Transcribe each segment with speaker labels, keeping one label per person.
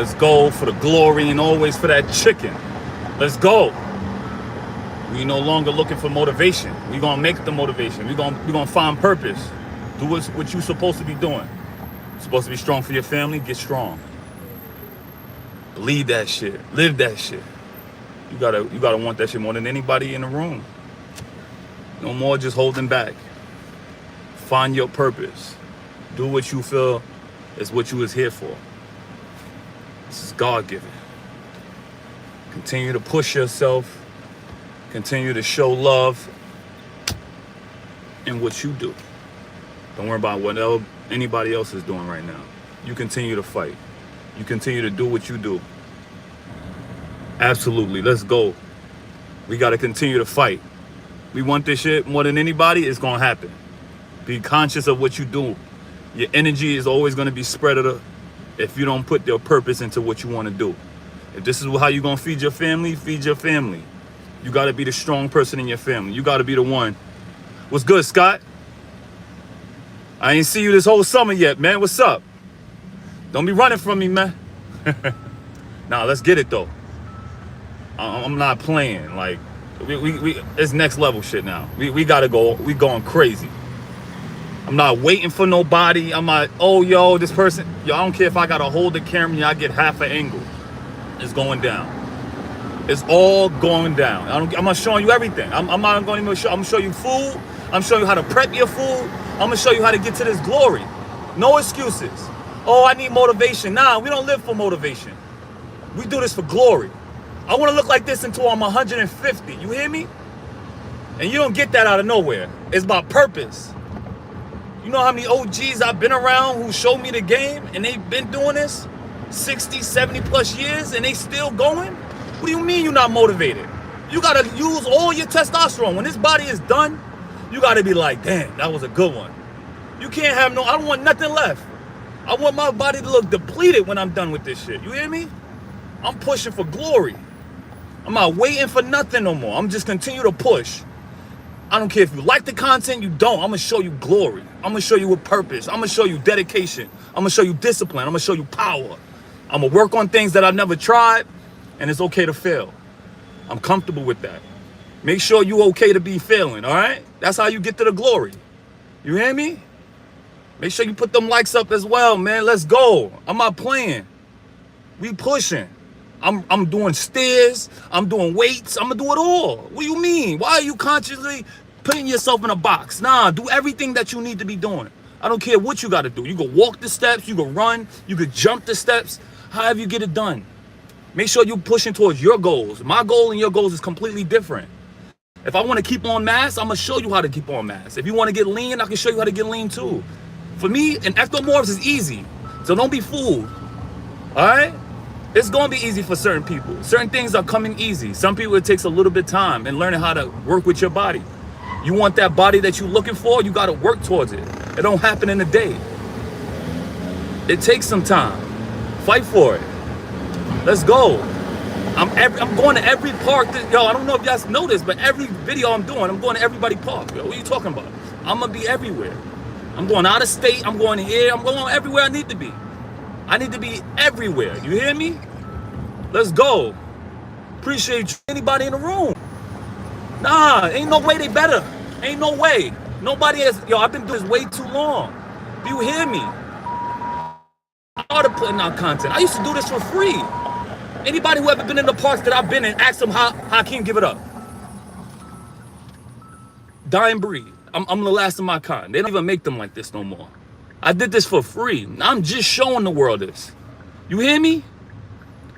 Speaker 1: Let's go for the glory and always for that chicken. Let's go. We no longer looking for motivation. We gonna make the motivation. We gonna find purpose. Do what you're supposed to be doing. You're supposed to be strong for your family. Get strong. Believe that shit. Live that shit. You gotta want that shit more than anybody in the room. No more just holding back. Find your purpose. Do what you feel is what you was here for. This is God-given. Continue to push yourself. Continue to show love in what you do. Don't worry about what anybody else is doing right now. You continue to fight. You continue to do what you do. Absolutely. Let's go. We got to continue to fight. We want this shit more than anybody. It's going to happen. Be conscious of what you do. Your energy is always going to be spread if you don't put your purpose into what you want to do. If this is how you're going to feed your family, feed your family. You got to be the strong person in your family. You got to be the one. What's good, Scott? I ain't see you this whole summer yet, man. What's up? Don't be running from me, man. Nah, let's get it, though. I'm not playing. Like, it's next level shit now. We got to go. We going crazy. I'm not waiting for nobody. I'm not, oh, yo, this person. Yo, I don't care if I got to hold the camera. I get half an angle. It's going down. It's all going down. I'm not showing you everything. I'm not going to even show. I'm going to show you food. I'm showing you how to prep your food. I'm going to show you how to get to this glory. No excuses. Oh, I need motivation. Nah, we don't live for motivation. We do this for glory. I want to look like this until I'm 150. You hear me? And you don't get that out of nowhere. It's about purpose. You know how many OGs I've been around who showed me the game and they've been doing this 60, 70 plus years and they still going? What do you mean you're not motivated? You gotta use all your testosterone. When this body is done, you gotta be like, damn, that was a good one. You can't have I don't want nothing left. I want my body to look depleted when I'm done with this shit. You hear me? I'm pushing for glory. I'm not waiting for nothing no more. I'm just continue to push. I don't care if you like the content, you don't. I'm gonna show you glory. I'm gonna show you with purpose. I'm gonna show you dedication. I'm gonna show you discipline. I'm gonna show you power. I'm gonna work on things that I've never tried. And it's okay to fail. I'm comfortable with that. Make sure you're okay to be failing, all right? That's how you get to the glory. You hear me? Make sure you put them likes up as well, man. Let's go. I'm not playing. We pushing. I'm doing stairs. I'm doing weights. I'm going to do it all. What do you mean? Why are you consciously putting yourself in a box? Nah, do everything that you need to be doing. I don't care what you got to do. You can walk the steps. You can run. You can jump the steps. However you get it done. Make sure you're pushing towards your goals. My goal and your goals is completely different. If I want to keep on mass, I'm going to show you how to keep on mass. If you want to get lean, I can show you how to get lean too. For me, an ectomorphs is easy. So don't be fooled. All right? It's going to be easy for certain people. Certain things are coming easy. Some people, it takes a little bit of time and learning how to work with your body. You want that body that you're looking for, you got to work towards it. It don't happen in a day. It takes some time. Fight for it. Let's go. I'm going to every park. Yo, I don't know if y'all know this, but every video I'm doing, I'm going to everybody park. Yo, what are you talking about? I'm going to be everywhere. I'm going out of state. I'm going here. I'm going everywhere I need to be. I need to be everywhere. You hear me? Let's go. Appreciate you. Anybody in the room. Nah, ain't no way they better. Ain't no way. Nobody has. Yo, I've been doing this way too long. Do you hear me? I started putting out content. I used to do this for free. Anybody who ever been in the parks that I've been in, ask them how Akeem give it up. Dying breed. I'm the last of my kind. They don't even make them like this no more. I did this for free. I'm just showing the world this. You hear me?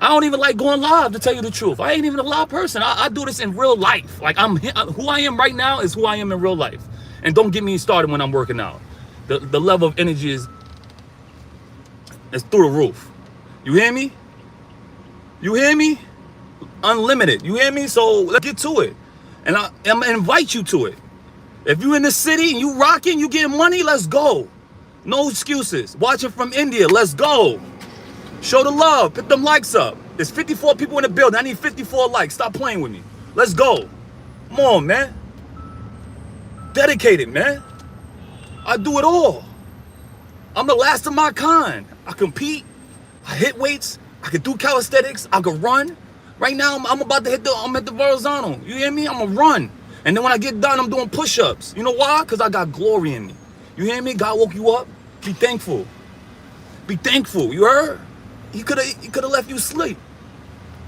Speaker 1: I don't even like going live, to tell you the truth. I ain't even a live person. I do this in real life. Like, who I am right now is who I am in real life. And don't get me started when I'm working out. The level of energy is through the roof. You hear me? You hear me? Unlimited. You hear me? So let's get to it. And I'm gonna invite you to it. If you in the city and you rocking, you getting money, let's go. No excuses. Watching from India, let's go. Show the love. Put them likes up. There's 54 people in the building. I need 54 likes. Stop playing with me. Let's go. Come on, man. Dedicated, man. I do it all. I'm the last of my kind. I compete. I hit weights. I can do calisthenics. I can run. Right now, I'm about to I'm at the horizontal. You hear me? I'm going to run. And then when I get done, I'm doing push-ups. You know why? Because I got glory in me. You hear me? God woke you up. Be thankful. Be thankful. You heard? He could have left you sleep.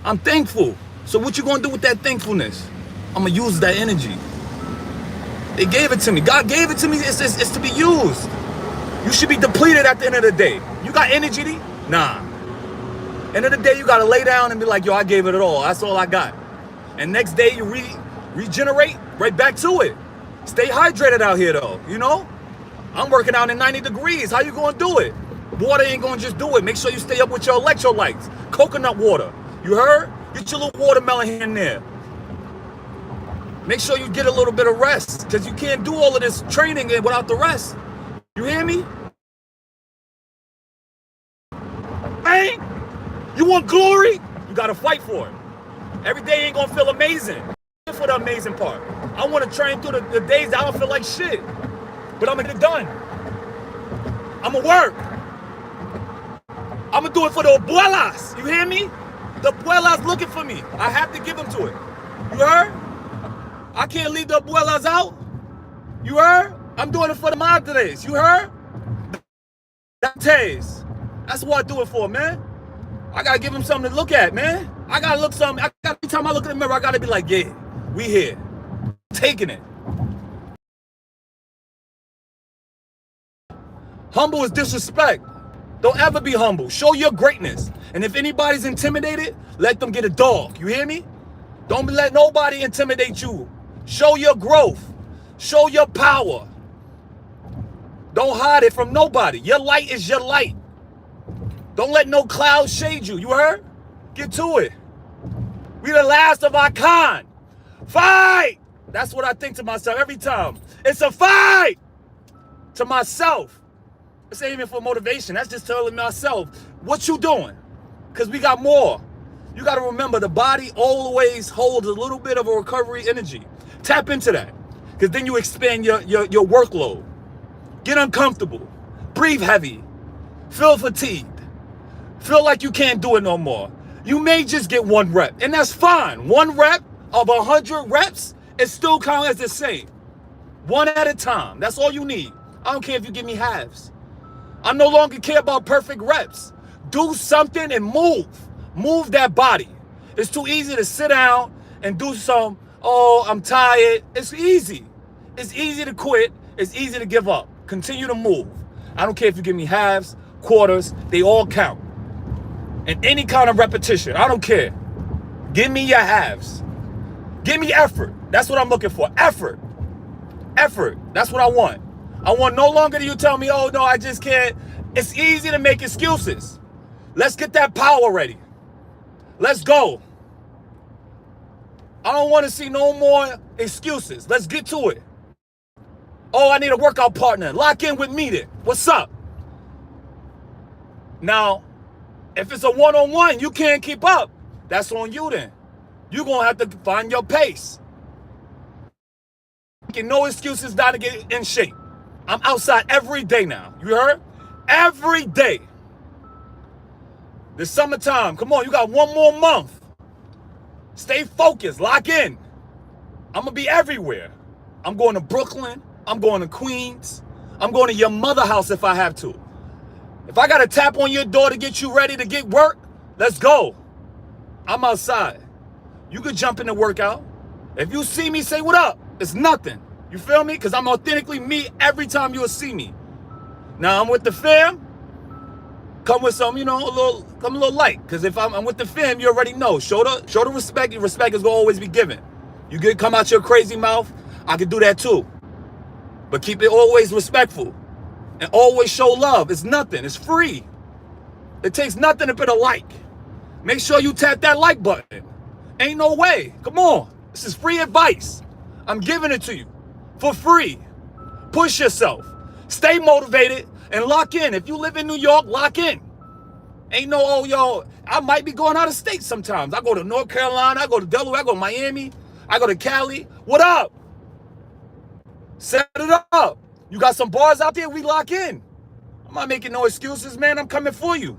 Speaker 1: I'm thankful. So what you going to do with that thankfulness? I'm going to use that energy. They gave it to me. God gave it to me. It's to be used. You should be depleted at the end of the day. You got energy? Nah. End of the day, you got to lay down and be like, yo, I gave it all. That's all I got. And next day, you regenerate right back to it. Stay hydrated out here, though. You know? I'm working out in 90 degrees. How you going to do it? Water ain't going to just do it. Make sure you stay up with your electrolytes. Coconut water. You heard? Get your little watermelon here and there. Make sure you get a little bit of rest, because you can't do all of this training without the rest. You hear me? Hey? You want glory? You got to fight for it. Every day ain't going to feel amazing. For the amazing part. I want to train through the days that I don't feel like shit. But I'm going to get it done. I'm going to work. I'm going to do it for the abuelas. You hear me? The abuelas looking for me. I have to give them to it. You heard? I can't leave the abuelas out. You heard? I'm doing it for the madres. You heard? That's what I do it for, man. I gotta give them something to look at, man. I gotta look something. Every time I look in the mirror, I gotta be like, yeah, we here. Taking it. Humble is disrespect. Don't ever be humble. Show your greatness. And if anybody's intimidated, let them get a dog. You hear me? Don't let nobody intimidate you. Show your growth. Show your power. Don't hide it from nobody. Your light is your light. Don't let no cloud shade you. You heard? Get to it. We the last of our kind. Fight! That's what I think to myself every time. It's a fight! To myself. This ain't even for motivation. That's just telling myself, what you doing? Because we got more. You got to remember, the body always holds a little bit of a recovery energy. Tap into that. Because then you expand your workload. Get uncomfortable. Breathe heavy. Feel fatigued. Feel like you can't do it no more. You may just get 1 rep, and that's fine. 1 rep of 100 reps is still counted as the same. 1 at a time. That's all you need. I don't care if you give me halves. I no longer care about perfect reps. Do something and move. Move that body. It's too easy to sit down and do some, oh, I'm tired. It's easy. It's easy to quit. It's easy to give up. Continue to move. I don't care if you give me halves, quarters, they all count. And any kind of repetition, I don't care. Give me your halves. Give me effort. That's what I'm looking for. Effort. Effort. That's what I want. I want no longer do you tell me, oh, no, I just can't. It's easy to make excuses. Let's get that power ready. Let's go. I don't want to see no more excuses. Let's get to it. Oh, I need a workout partner. Lock in with me then. What's up? Now, if it's a one-on-one, you can't keep up. That's on you then. You're going to have to find your pace. No excuses not to get in shape. I'm outside every day now. You heard? Every day. The summertime. Come on, you got 1 more month. Stay focused. Lock in. I'm going to be everywhere. I'm going to Brooklyn. I'm going to Queens. I'm going to your mother house if I have to. If I got to tap on your door to get you ready to get work, let's go. I'm outside. You could jump in the workout. If you see me, say what up. It's nothing. You feel me? Because I'm authentically me every time you'll see me. Now, I'm with the fam. Come with some, come a little light. Because if I'm with the fam, you already know. Show the respect. Your respect is going to always be given. You could come out your crazy mouth. I could do that too. But keep it always respectful. And always show love. It's nothing. It's free. It takes nothing to put a like. Make sure you tap that like button. Ain't no way. Come on. This is free advice. I'm giving it to you for free. Push yourself. Stay motivated and lock in. If you live in New York, lock in. Ain't no, oh, yo, I might be going out of state sometimes. I go to North Carolina. I go to Delaware. I go to Miami. I go to Cali. What up? Set it up. You got some bars out there, we lock in. I'm not making no excuses, man. I'm coming for you.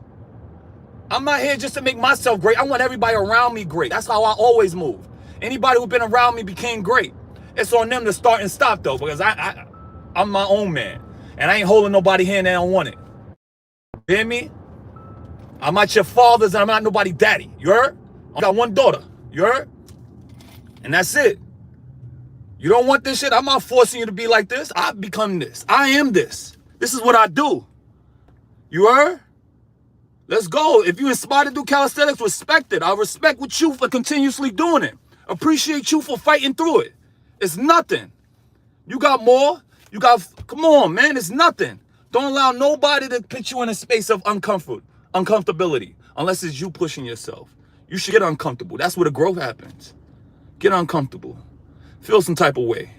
Speaker 1: I'm not here just to make myself great. I want everybody around me great. That's how I always move. Anybody who's been around me became great. It's on them to start and stop though, because I'm my own man. And I ain't holding nobody hand that don't want it. You hear me? I'm not your father's and I'm not nobody's daddy. You heard? I got one daughter. You heard? And that's it. You don't want this shit? I'm not forcing you to be like this. I've become this. I am this. This is what I do. You heard? Let's go. If you inspired to do calisthenics, respect it. I respect with you for continuously doing it. Appreciate you for fighting through it. It's nothing. You got more. You got, come on, man. It's nothing. Don't allow nobody to put you in a space of uncomfortability unless it's you pushing yourself. You should get uncomfortable. That's where the growth happens. Get uncomfortable. Feel some type of way.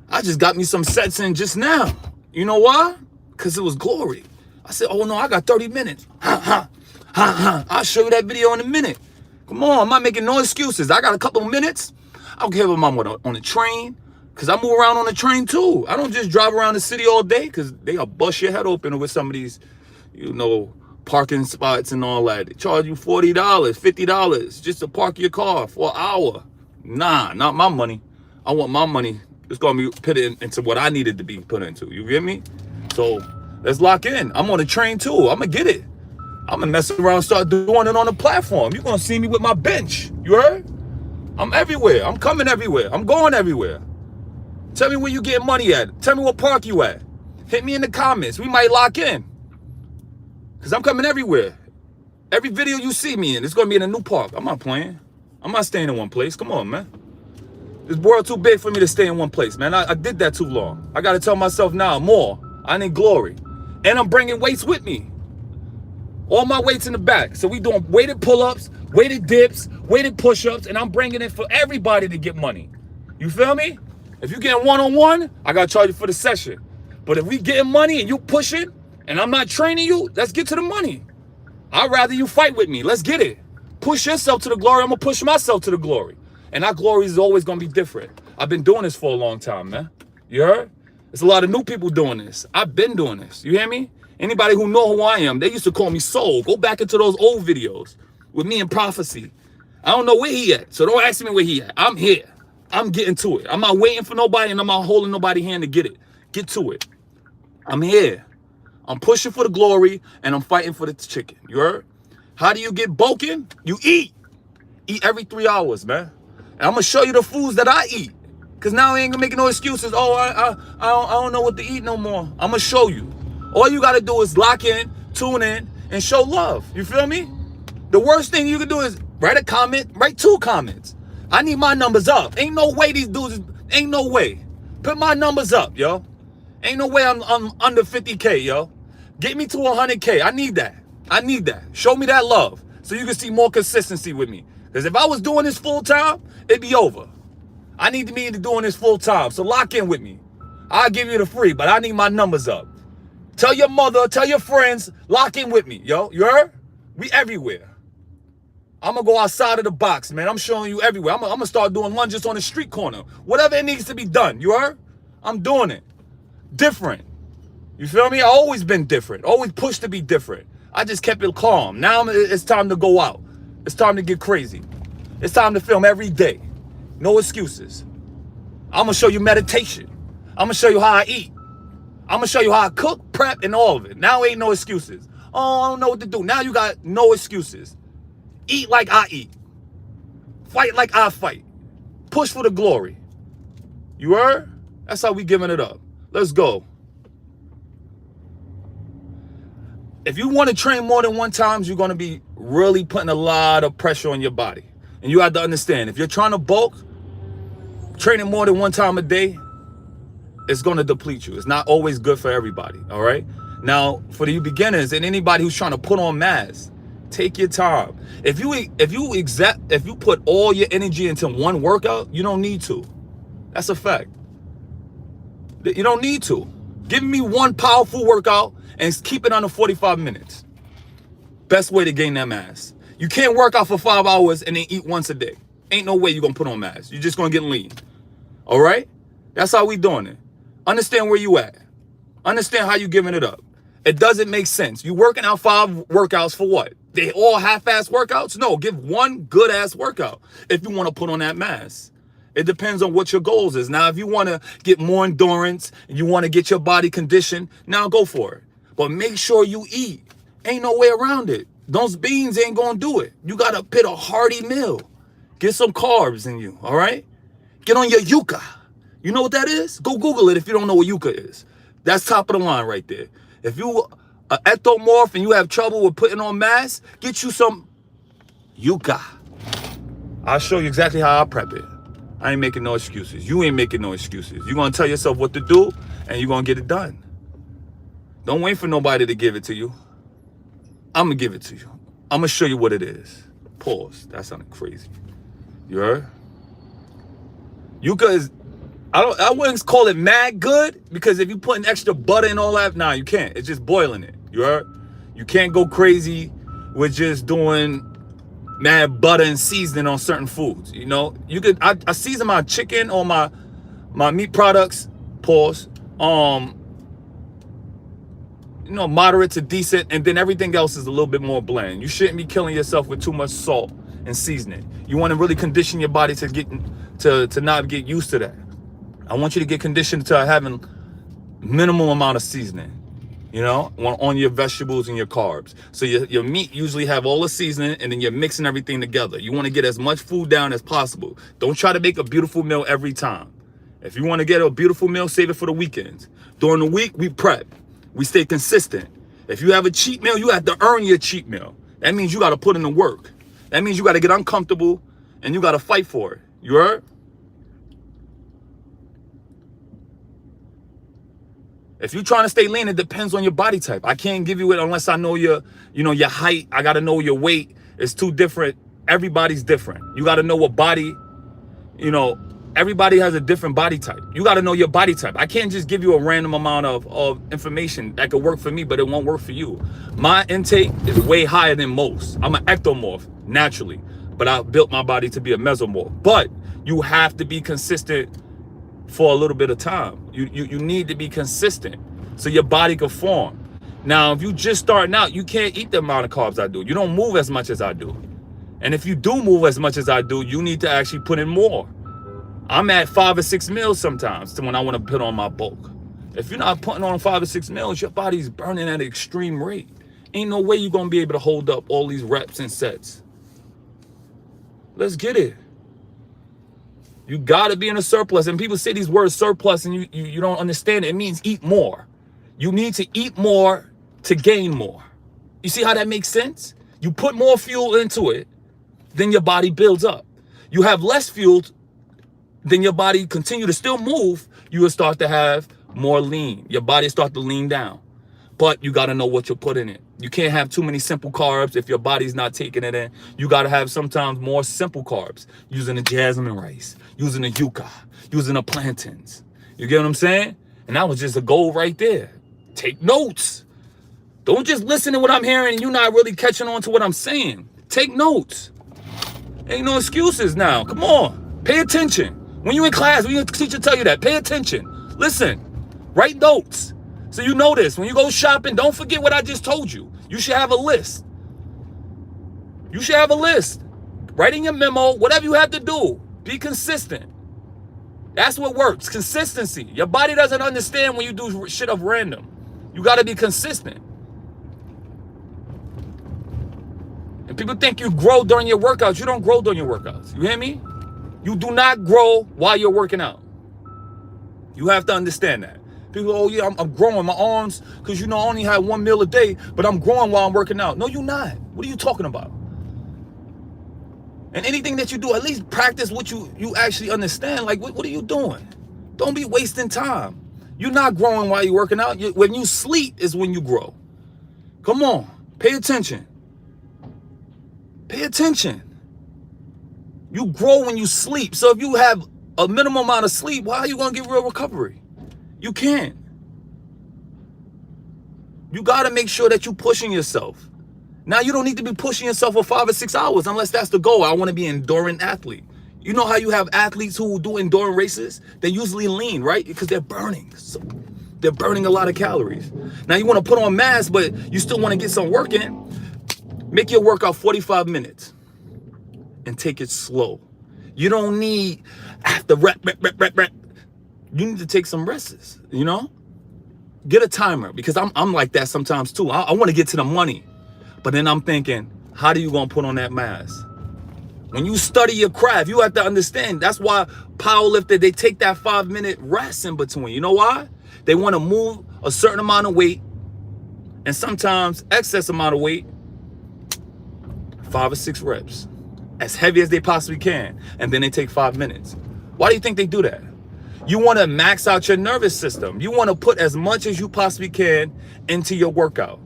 Speaker 1: I just got me some sets in just now. You know why? Because it was glory. I said, oh no, I got 30 minutes. I'll show you that video in a minute. Come on, I'm not making no excuses. I got a couple of minutes. I don't care if I'm on a train, because I move around on the train too. I don't just drive around the city all day, because they'll bust your head open with some of these, you know, parking spots and all that. They charge you $40, $50 just to park your car for an hour. Nah, not my money. I want my money. It's going to be put into what I needed to be put into. You get me? So let's lock in. I'm on the train too. I'm going to get it. I'm going to mess around and start doing it on the platform. You're going to see me with my bench. You heard? I'm everywhere. I'm coming everywhere. I'm going everywhere. Tell me where you get money at. Tell me what park you at. Hit me in the comments. We might lock in. Because I'm coming everywhere. Every video you see me in, it's going to be in a new park. I'm not playing. I'm not staying in one place. Come on, man. This world too big for me to stay in one place, man. I did that too long. I got to tell myself now, more. I need glory. And I'm bringing weights with me. All my weights in the back. So we doing weighted pull-ups, weighted dips, weighted push-ups, and I'm bringing it for everybody to get money. You feel me? If you getting one-on-one, I got to charge you for the session. But if we getting money and you pushing, and I'm not training you, let's get to the money. I'd rather you fight with me. Let's get it. Push yourself to the glory. I'm going to push myself to the glory. And our glory is always going to be different. I've been doing this for a long time, man. You heard? There's a lot of new people doing this. I've been doing this. You hear me? Anybody who know who I am, they used to call me Soul. Go back into those old videos with me in Prophecy. I don't know where he at, so don't ask me where he at. I'm here. I'm getting to it. I'm not waiting for nobody, and I'm not holding nobody's hand to get it. Get to it. I'm here. I'm pushing for the glory, and I'm fighting for the chicken. You heard? How do you get bulking? You eat. Eat every 3 hours, man. And I'm going to show you the foods that I eat. Because now I ain't going to make no excuses. Oh, I don't know what to eat no more. I'm going to show you. All you got to do is lock in, tune in, and show love. You feel me? The worst thing you can do is write a comment, write 2 comments. I need my numbers up. Ain't no way these dudes, ain't no way. Put my numbers up, yo. Ain't no way I'm under 50K, yo. Get me to 100K. I need that. I need that. Show me that love so you can see more consistency with me. Because if I was doing this full time, it'd be over. I need to be doing this full time. So lock in with me. I'll give you the free, but I need my numbers up. Tell your mother, tell your friends, lock in with me, yo. You heard? We everywhere. I'm going to go outside of the box, man. I'm showing you everywhere. I'm going to start doing lunges on the street corner. Whatever it needs to be done. You heard? I'm doing it. Different. You feel me? I always been different. Always pushed to be different. I just kept it calm. Now it's time to go out. It's time to get crazy. It's time to film every day. No excuses. I'm going to show you meditation. I'm going to show you how I eat. I'm going to show you how I cook, prep, and all of it. Now ain't no excuses. Oh, I don't know what to do. Now you got no excuses. Eat like I eat. Fight like I fight. Push for the glory. You heard? That's how we giving it up. Let's go. If you want to train more than one time, you're going to be really putting a lot of pressure on your body. And you have to understand, if you're trying to bulk, training more than one time a day, it's going to deplete you. It's not always good for everybody, all right? Now, for the beginners and anybody who's trying to put on mass, take your time. If you put all your energy into one workout, you don't need to. That's a fact. You don't need to. Give me one powerful workout and keep it under 45 minutes. Best way to gain that mass. You can't work out for 5 hours and then eat once a day. Ain't no way you're going to put on mass. You're just going to get lean. All right? That's how we doing it. Understand where you at. Understand how you giving it up. It doesn't make sense. You working out 5 workouts for what? They all half-ass workouts? No, give one good-ass workout if you want to put on that mass. It depends on what your goals is. Now, if you want to get more endurance and you want to get your body conditioned, now go for it. But make sure you eat. Ain't no way around it. Those beans ain't going to do it. You got to put a hearty meal. Get some carbs in you, all right? Get on your yuca. You know what that is? Go Google it if you don't know what yuca is. That's top of the line right there. If you are ectomorph and you have trouble with putting on mass, get you some yuca. I'll show you exactly how I prep it. I ain't making no excuses. You ain't making no excuses. You're going to tell yourself what to do, and you're going to get it done. Don't wait for nobody to give it to you. I'm going to give it to you. I'm going to show you what it is. Pause. That sounded crazy. You heard? Yuca is, I wouldn't call it mad good, because if you put an extra butter and all that, nah, you can't. It's just boiling it. You heard? You can't go crazy with just doing mad butter and seasoning on certain foods. You know, you could, I season my chicken or my meat products, pause, you know, moderate to decent, and then everything else is a little bit more bland. You shouldn't be killing yourself with too much salt and seasoning. You want to really condition your body to get to not get used to that. I want you to get conditioned to having minimal amount of seasoning, you know, on your vegetables and your carbs. So your meat usually have all the seasoning, and then you're mixing everything together. You want to get as much food down as possible. Don't try to make a beautiful meal every time. If you want to get a beautiful meal, save it for the weekends. During the week, we prep. We stay consistent. If you have a cheat meal, you have to earn your cheat meal. That means you got to put in the work. That means you got to get uncomfortable, and you got to fight for it. You heard? If you're trying to stay lean, it depends on your body type. I can't give you it unless I know your height. I got to know your weight. It's too different. Everybody's different. You got to know what body, everybody has a different body type. You got to know your body type. I can't just give you a random amount of information that could work for me, but it won't work for you. My intake is way higher than most. I'm an ectomorph, naturally, but I built my body to be a mesomorph. But you have to be consistent for a little bit of time. You need to be consistent so your body can form. Now, if you just starting out, you can't eat the amount of carbs I do. You don't move as much as I do. And if you do move as much as I do, you need to actually put in more. I'm at 5 or 6 meals sometimes when I want to put on my bulk. If you're not putting on 5 or 6 meals, your body's burning at an extreme rate. Ain't no way you're going to be able to hold up all these reps and sets. Let's get it. You got to be in a surplus. And people say these words surplus and you don't understand it. It means eat more. You need to eat more to gain more. You see how that makes sense? You put more fuel into it, then your body builds up. You have less fuel, then your body continue to still move. You will start to have more lean. Your body start to lean down. But you got to know what you're putting in. You can't have too many simple carbs if your body's not taking it in. You got to have sometimes more simple carbs, using the jasmine rice, using the yuca, using the plantains. You get what I'm saying? And that was just a goal right there. Take notes. Don't just listen to what I'm hearing and you're not really catching on to what I'm saying. Take notes. Ain't no excuses now. Come on. Pay attention. When you're in class, when your teacher tell you that, pay attention. Listen. Write notes. So you know this. When you go shopping, don't forget what I just told you. You should have a list. You should have a list. Write in your memo, whatever you have to do. Be consistent. That's what works. Consistency. Your body doesn't understand when you do shit of random. You got to be consistent. And people think you grow during your workouts. You don't grow during your workouts. You hear me? You do not grow while you're working out. You have to understand that. People, oh yeah, I'm growing my arms because I only had 1 meal a day, but I'm growing while I'm working out. No, you're not. What are you talking about? And anything that you do, at least practice what you actually understand. Like, what are you doing? Don't be wasting time. You're not growing while you're working out. When you sleep is when you grow. Come on, pay attention. Pay attention. You grow when you sleep. So if you have a minimum amount of sleep, how are you going to get real recovery? You can't. You got to make sure that you're pushing yourself. Now, you don't need to be pushing yourself for 5 or 6 hours unless that's the goal. I want to be an endurance athlete. You know how you have athletes who do endurance races? They usually lean, right? Because they're burning. So they're burning a lot of calories. Now, you want to put on mass, but you still want to get some work in. Make your workout 45 minutes and take it slow. You don't need after rep. You need to take some rests, you know? Get a timer, because I'm like that sometimes too. I want to get to the money. But then I'm thinking, how do you gonna put on that mask? When you study your craft, you have to understand. That's why powerlifter, they take that 5-minute rest in between. You know why? They want to move a certain amount of weight, and sometimes excess amount of weight, 5 or 6 reps, as heavy as they possibly can, and then they take 5 minutes. Why do you think they do that? You want to max out your nervous system. You want to put as much as you possibly can into your workout.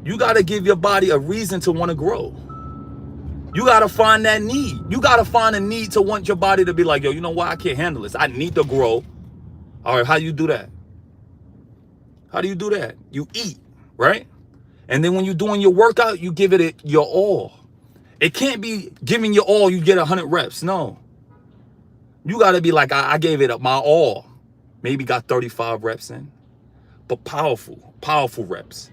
Speaker 1: You got to give your body a reason to want to grow. You got to find that need. You got to find a need to want your body to be like, yo, you know what? I can't handle this. I need to grow. All right, how do you do that? How do you do that? You eat, right? And then when you're doing your workout, you give it your all. It can't be giving your all, you get 100 reps. No. You got to be like, I gave it up my all. Maybe got 35 reps in. But powerful reps.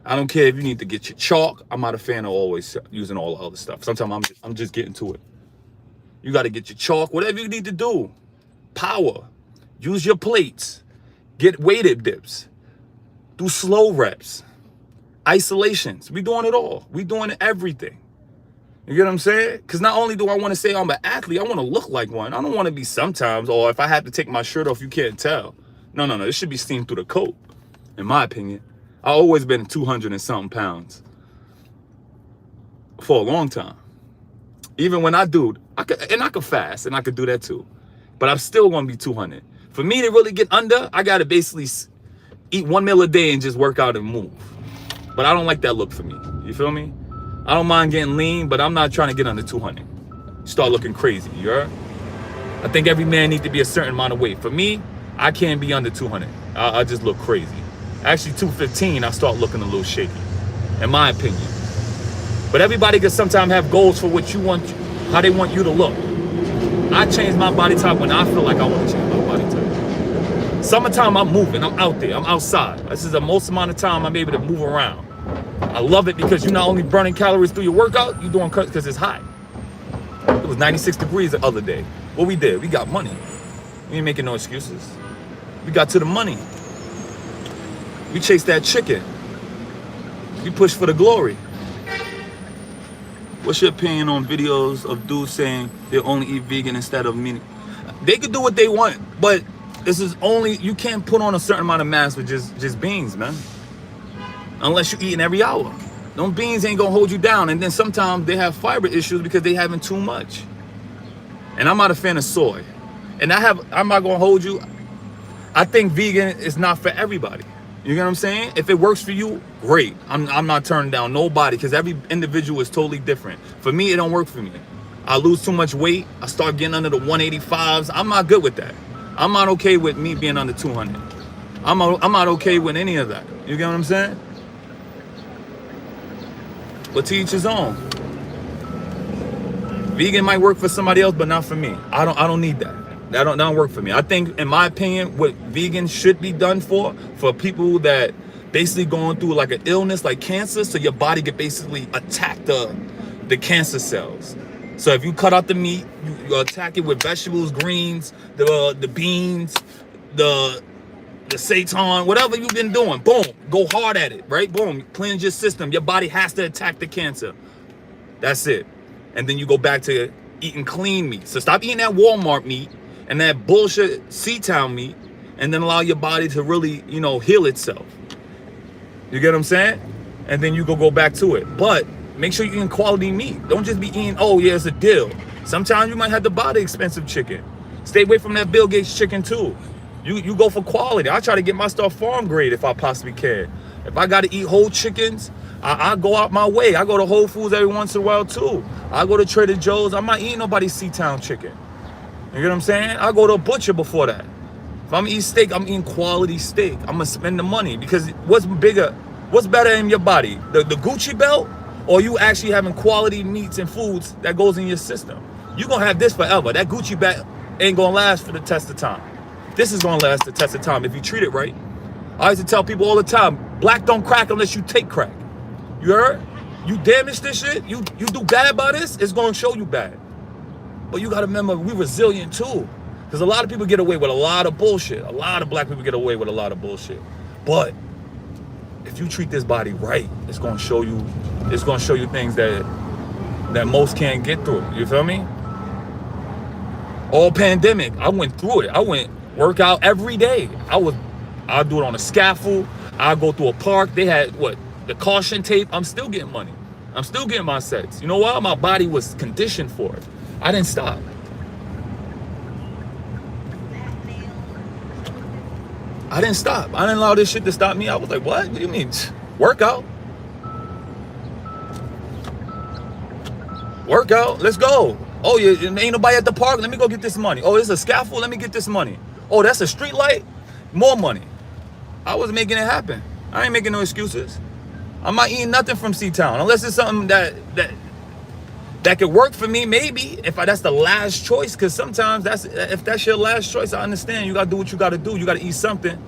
Speaker 1: I don't care if you need to get your chalk. I'm not a fan of always using all the other stuff. Sometimes I'm just getting to it. You got to get your chalk, whatever you need to do. Power. Use your plates. Get weighted dips. Do slow reps. Isolations. We doing it all. We doing everything. You get what I'm saying? Because not only do I want to say I'm an athlete, I want to look like one. I don't want to be sometimes, or if I have to take my shirt off, you can't tell. No. It should be seen through the coat, in my opinion. I've always been 200 and something pounds for a long time. Even when I could fast, and I could do that too. But I'm still going to be 200. For me to really get under, I got to basically eat 1 meal a day and just work out and move. But I don't like that look for me. You feel me? I don't mind getting lean, but I'm not trying to get under 200. Start looking crazy, you heard? I think every man needs to be a certain amount of weight. For me, I can't be under 200. I just look crazy. Actually, 215, I start looking a little shaky, in my opinion. But everybody can sometimes have goals for what you want, how they want you to look. I change my body type when I feel like I want to change my body type. Summertime, I'm moving, I'm out there, I'm outside. This is the most amount of time I'm able to move around. I love it because you're not only burning calories through your workout, you're doing cuts because it's hot. It was 96 degrees the other day. What we did, we got money. We ain't making no excuses. We got to the money. We chased that chicken. We pushed for the glory. What's your opinion on videos of dudes saying they only eat vegan instead of meat? They can do what they want, but this is only, you can't put on a certain amount of mass with just beans, man. Unless you're eating every hour. Those beans ain't gonna hold you down. And then sometimes they have fiber issues because they having too much. And I'm not a fan of soy. And I'm not gonna hold you. I think vegan is not for everybody. You get what I'm saying? If it works for you, great. I'm not turning down nobody because every individual is totally different. For me, it don't work for me. I lose too much weight. I start getting under the 185s. I'm not good with that. I'm not okay with me being under 200. I'm not okay with any of that. You get what I'm saying? But to each his own. Vegan might work for somebody else, but not for me. I don't need that. That don't work for me. I think, in my opinion, what vegan should be done for people that basically going through like an illness like cancer, so your body can basically attack the cancer cells. So if you cut out the meat, you attack it with vegetables, greens, the beans, the seitan, whatever you've been doing, boom, go hard at it, right? Boom, cleanse your system. Your body has to attack the cancer. That's it. And then you go back to eating clean meat. So stop eating that Walmart meat and that bullshit C-Town meat, and then allow your body to really, heal itself. You get what I'm saying? And then you go back to it. But make sure you're eating quality meat. Don't just be eating, oh yeah, it's a deal. Sometimes you might have to buy the expensive chicken. Stay away from that Bill Gates chicken too. You go for quality. I try to get my stuff farm grade if I possibly can. If I got to eat whole chickens, I go out my way. I go to Whole Foods every once in a while too. I go to Trader Joe's. I'm not eating nobody's C-Town chicken. You get what I'm saying? I go to a butcher before that. If I'm eating steak, I'm eating quality steak. I'm gonna spend the money because what's better in your body? The Gucci belt, or you actually having quality meats and foods that goes in your system? You're gonna have this forever. That Gucci belt ain't gonna last for the test of time. This is gonna last the test of time if you treat it right. I used to tell people all the time, black don't crack unless you take crack. You heard? You damage this shit, you do bad by this, it's gonna show you bad. But you gotta remember, we resilient too. Because a lot of people get away with a lot of bullshit. A lot of black people get away with a lot of bullshit. But if you treat this body right, it's gonna show you things that most can't get through. You feel me? All pandemic, I went through it. I went workout every day. I'll do it on a scaffold. I'll go through a park. They had the caution tape. I'm still getting money. I'm still getting my sets. You know why? My body was conditioned for it. I didn't stop. I didn't stop. I didn't allow this shit to stop me. I was like, what do you mean? Workout? Workout? Let's go. Oh, ain't nobody at the park? Let me go get this money. Oh, it's a scaffold? Let me get this money. Oh, that's a street light? More money. I was making it happen. I ain't making no excuses. I'm not eating nothing from C-Town unless it's something that could work for me, maybe, if that's the last choice. Because sometimes if that's your last choice, I understand. You got to do what you got to do. You got to eat something.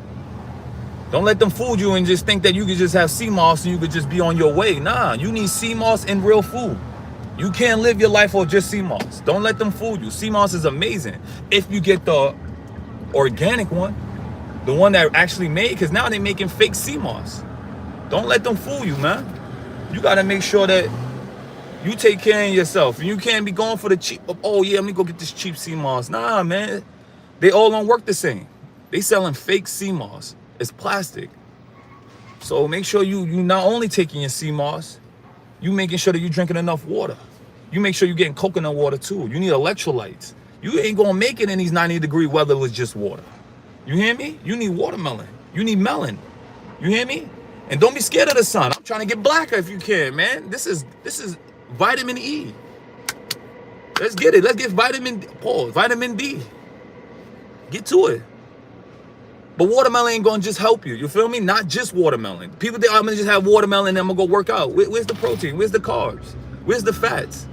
Speaker 1: Don't let them fool you and just think that you could just have sea moss and you could just be on your way. Nah, you need sea moss and real food. You can't live your life on just sea moss. Don't let them fool you. Sea moss is amazing if you get the organic one, the one that actually made, because now they're making fake sea moss. Don't let them fool you, man. You got to make sure that you take care of yourself. And you can't be going for the cheap, oh yeah, let me go get this cheap sea moss. Nah, man. They all don't work the same. They selling fake sea moss. It's plastic. So make sure you not only taking your sea moss, you making sure that you're drinking enough water. You make sure you're getting coconut water too. You need electrolytes. You ain't gonna make it in these 90-degree weather with just water. You hear me? You need watermelon. You need melon. You hear me? And don't be scared of the sun. I'm trying to get blacker if you can, man. This is vitamin E. Let's get it. Let's get vitamin D. Get to it. But watermelon ain't gonna just help you. You feel me? Not just watermelon. People think, I'm gonna just have watermelon and I'm gonna go work out. Where's the protein? Where's the carbs? Where's the fats?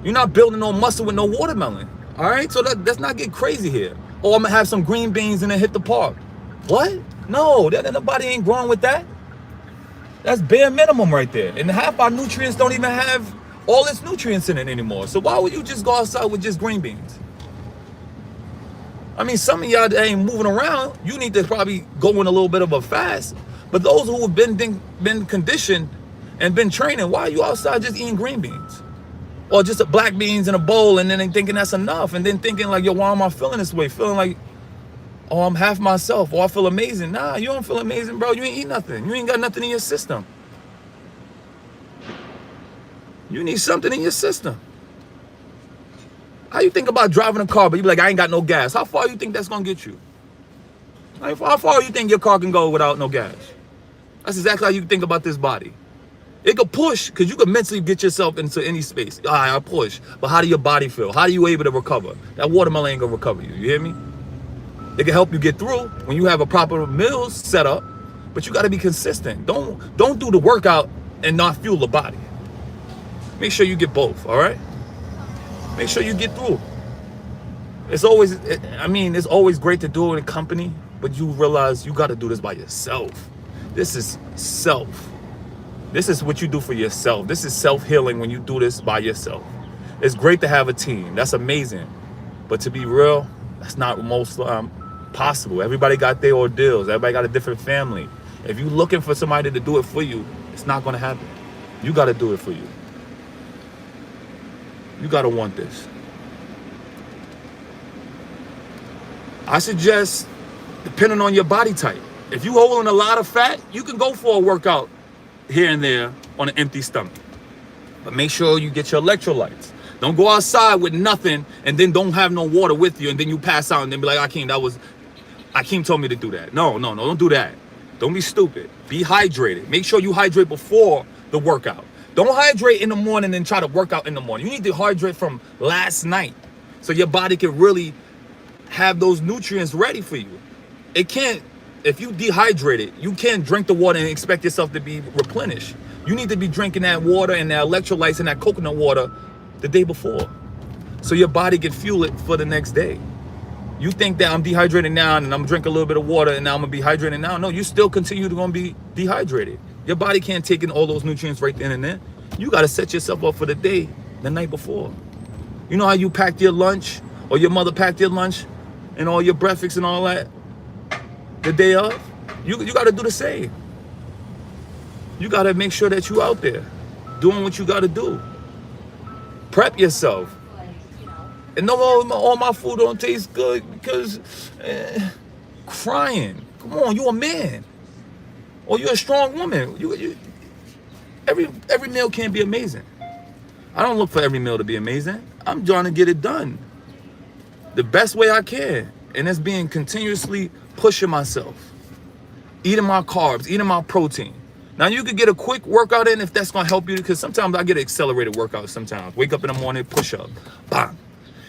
Speaker 1: You're not building no muscle with no watermelon. All right? So let's not get crazy here. Oh, I'm gonna have some green beans and then hit the park. What? No, nobody ain't growing with that. That's bare minimum right there. And half our nutrients don't even have all its nutrients in it anymore. So why would you just go outside with just green beans? I mean, some of y'all that ain't moving around, you need to probably go in a little bit of a fast. But those who have been conditioned and been training, why are you outside just eating green beans? Or just a black beans in a bowl and then they thinking that's enough. And then thinking like, yo, why am I feeling this way? Feeling like, oh, I'm half myself. Oh, I feel amazing. Nah, you don't feel amazing, bro. You ain't eat nothing. You ain't got nothing in your system. You need something in your system. How you think about driving a car, but you be like, I ain't got no gas? How far you think that's gonna get you? How far you think your car can go without no gas? That's exactly how you think about this body. It could push, because you could mentally get yourself into any space. All right, I push. But how do your body feel? How are you able to recover? That watermelon ain't gonna recover you. You hear me? It can help you get through when you have a proper meals set up, but you gotta be consistent. Don't do the workout and not fuel the body. Make sure you get both, all right? Make sure you get through. It's always great to do it in company, but you realize you got to do this by yourself. This is self. This is what you do for yourself. This is self-healing when you do this by yourself. It's great to have a team. That's amazing. But to be real, that's not most possible. Everybody got their ordeals. Everybody got a different family. If you're looking for somebody to do it for you, it's not going to happen. You got to do it for you. You gotta want this. I suggest, depending on your body type, if you holding a lot of fat, you can go for a workout here and there on an empty stomach. But make sure you get your electrolytes. Don't go outside with nothing and then don't have no water with you and then you pass out and then be like, Akeem told me to do that. No, don't do that. Don't be stupid. Be hydrated. Make sure you hydrate before the workout. Don't hydrate in the morning and try to work out in the morning. You need to hydrate from last night so your body can really have those nutrients ready for you. It can't, if you dehydrated, you can't drink the water and expect yourself to be replenished. You need to be drinking that water and that electrolytes and that coconut water the day before so your body can fuel it for the next day. You think that I'm dehydrated now and I'm drinking a little bit of water and now I'm gonna be hydrated now. No, you still continue to gonna be dehydrated. Your body can't take in all those nutrients right then and there. You got to set yourself up for the day the night before. You know how you packed your lunch, or your mother packed your lunch and all your breakfast and all that the day of? You got to do the same. You got to make sure that you out there doing what you got to do. Prep yourself. And no, all my food don't taste good because crying. Come on, you a man. Or you're a strong woman. Every meal can't be amazing. I don't look for every meal to be amazing. I'm trying to get it done the best way I can. And that's being continuously pushing myself. Eating my carbs, eating my protein. Now you could get a quick workout in if that's gonna help you, because sometimes I get an accelerated workout sometimes. Wake up in the morning, push up, bang.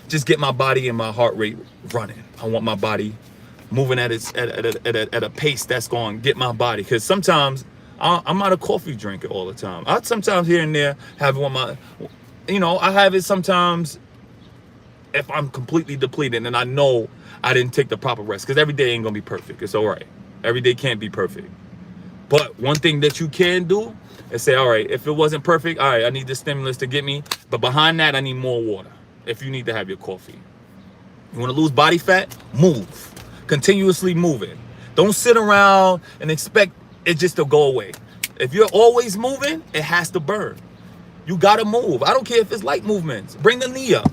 Speaker 1: Just get my body and my heart rate running. I want my body moving at a pace that's gonna get my body. Because sometimes I'm not a coffee drinker all the time. I sometimes here and there have one my, I have it sometimes if I'm completely depleted and I know I didn't take the proper rest. Because every day ain't gonna be perfect. It's all right. Every day can't be perfect. But one thing that you can do is say, all right, if it wasn't perfect, all right, I need this stimulus to get me. But behind that, I need more water if you need to have your coffee. You want to lose body fat? Move. Continuously moving. Don't sit around and expect it just to go away. If you're always moving, it has to burn. You got to move. I don't care if it's light movements. Bring the knee up.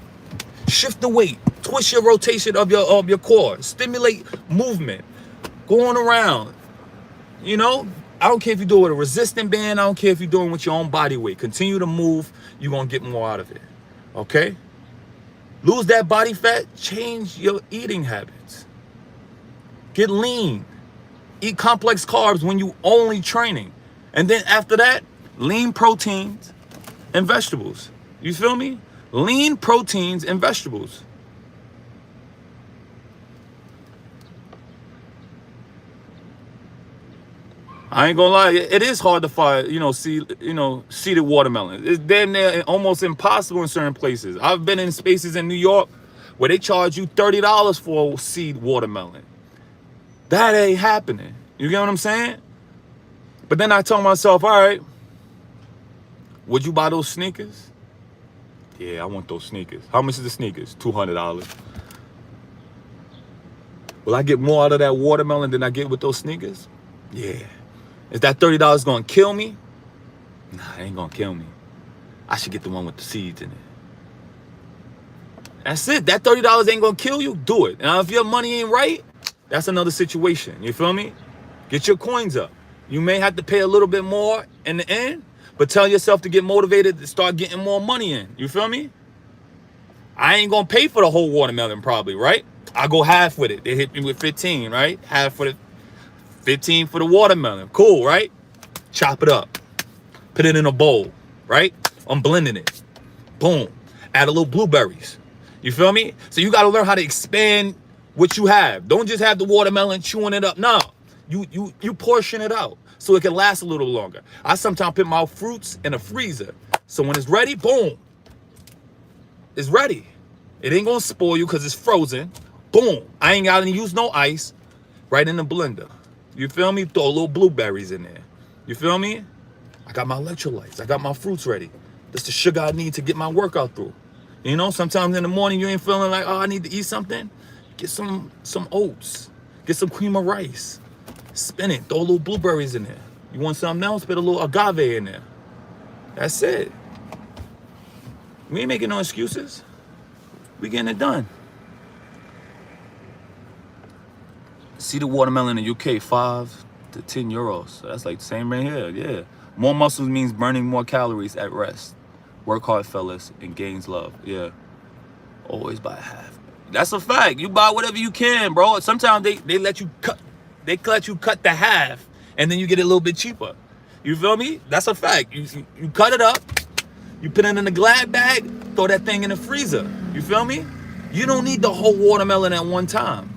Speaker 1: Shift the weight. Twist your rotation of your core. Stimulate movement. Going around. I don't care if you do it with a resistant band. I don't care if you're doing it with your own body weight. Continue to move. You're going to get more out of it. Okay? Lose that body fat. Change your eating habits. Get lean. Eat complex carbs when you only training. And then after that, lean proteins and vegetables. You feel me? Lean proteins and vegetables. I ain't gonna lie, it is hard to find, seeded watermelon. It's damn near almost impossible in certain places. I've been in spaces in New York where they charge you $30 for a seed watermelon. That ain't happening. You get what I'm saying? But then I tell myself, all right, would you buy those sneakers? Yeah, I want those sneakers. How much is the sneakers? $200. Will I get more out of that watermelon than I get with those sneakers? Yeah. Is that $30 gonna kill me? Nah, it ain't gonna kill me. I should get the one with the seeds in it. That's it. That $30 ain't gonna kill you. Do it. Now, if your money ain't right, that's another situation. You feel me? Get your coins up. You may have to pay a little bit more in the end, but tell yourself to get motivated to start getting more money in. You feel me? I ain't gonna pay for the whole watermelon probably, right? I'll go half with it. They hit me with 15, right? Half for the 15 for the watermelon. Cool, right? Chop it up. Put it in a bowl, right? I'm blending it. Boom. Add a little blueberries. You feel me? So you got to learn how to expand what you have. Don't just have the watermelon chewing it up. No. You portion it out so it can last a little longer. I sometimes put my fruits in a freezer. So when it's ready, boom. It's ready. It ain't going to spoil you because it's frozen. Boom. I ain't got to use no ice. Right in the blender. You feel me? Throw a little blueberries in there. You feel me? I got my electrolytes. I got my fruits ready. That's the sugar I need to get my workout through. Sometimes in the morning you ain't feeling like, oh, I need to eat something. Get some oats. Get some cream of rice. Spin it. Throw a little blueberries in there. You want something else? Put a little agave in there. That's it. We ain't making no excuses. We getting it done. See the watermelon in the UK, 5 to 10 euros. So that's like the same right here, yeah. More muscles means burning more calories at rest. Work hard, fellas, and gains love, yeah. Always buy half. That's a fact. You buy whatever you can, bro. Sometimes they let you cut the half, and then you get it a little bit cheaper. You feel me? That's a fact. You cut it up, you put it in a Glad bag, throw that thing in the freezer. You feel me? You don't need the whole watermelon at one time.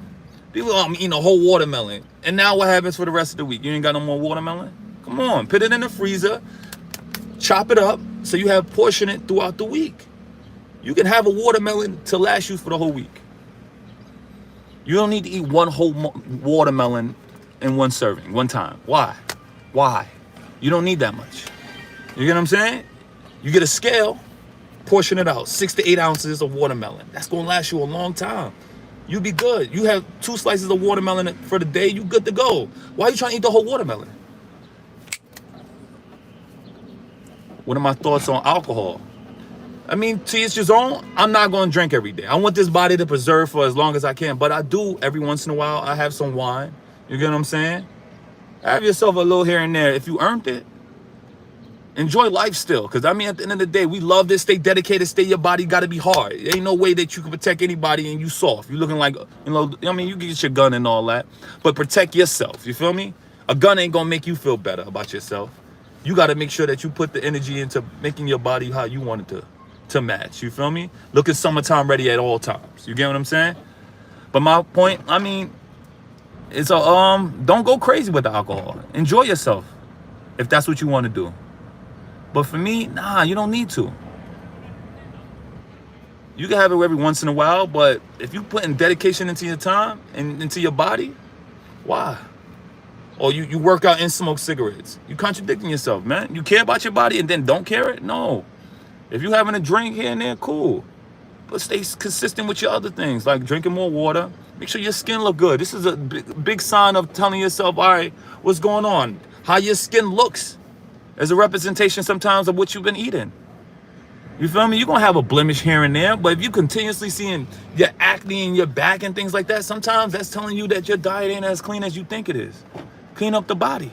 Speaker 1: People, I'm eating a whole watermelon. And now what happens for the rest of the week? You ain't got no more watermelon? Come on, put it in the freezer, chop it up, so you have portion it throughout the week. You can have a watermelon to last you for the whole week. You don't need to eat one whole watermelon in one serving, one time. Why? You don't need that much. You get what I'm saying? You get a scale, portion it out, 6 to 8 ounces of watermelon. That's gonna last you a long time. You be good. You have 2 slices of watermelon for the day, you good to go. Why are you trying to eat the whole watermelon? What are my thoughts on alcohol? I mean, to each his own. I'm not going to drink every day. I want this body to preserve for as long as I can. But I do, every once in a while, I have some wine. You get what I'm saying? Have yourself a little here and there. If you earned it, enjoy life still. Because, I mean, at the end of the day, we love this. Stay dedicated. Stay your body. Got to be hard. There ain't no way that you can protect anybody and you soft. You looking like, you know, I mean, you can get your gun and all that. But protect yourself. You feel me? A gun ain't going to make you feel better about yourself. You got to make sure that you put the energy into making your body how you want it to match. You feel me? Looking summertime ready at all times. You get what I'm saying? But my point, I mean, it's a don't go crazy with the alcohol. Enjoy yourself if that's what you want to do. But for me, nah, you don't need to. You can have it every once in a while, but if you putting dedication into your time and into your body, why? Or you work out and smoke cigarettes. You contradicting yourself, man. You care about your body and then don't care it? No. If you having a drink here and there, cool. But stay consistent with your other things, like drinking more water. Make sure your skin look good. This is a big sign of telling yourself, all right, what's going on? How your skin looks is a representation sometimes of what you've been eating. You feel me? You're going to have a blemish here and there, but if you continuously seeing your acne in your back and things like that, sometimes that's telling you that your diet ain't as clean as you think it is. Clean up the body.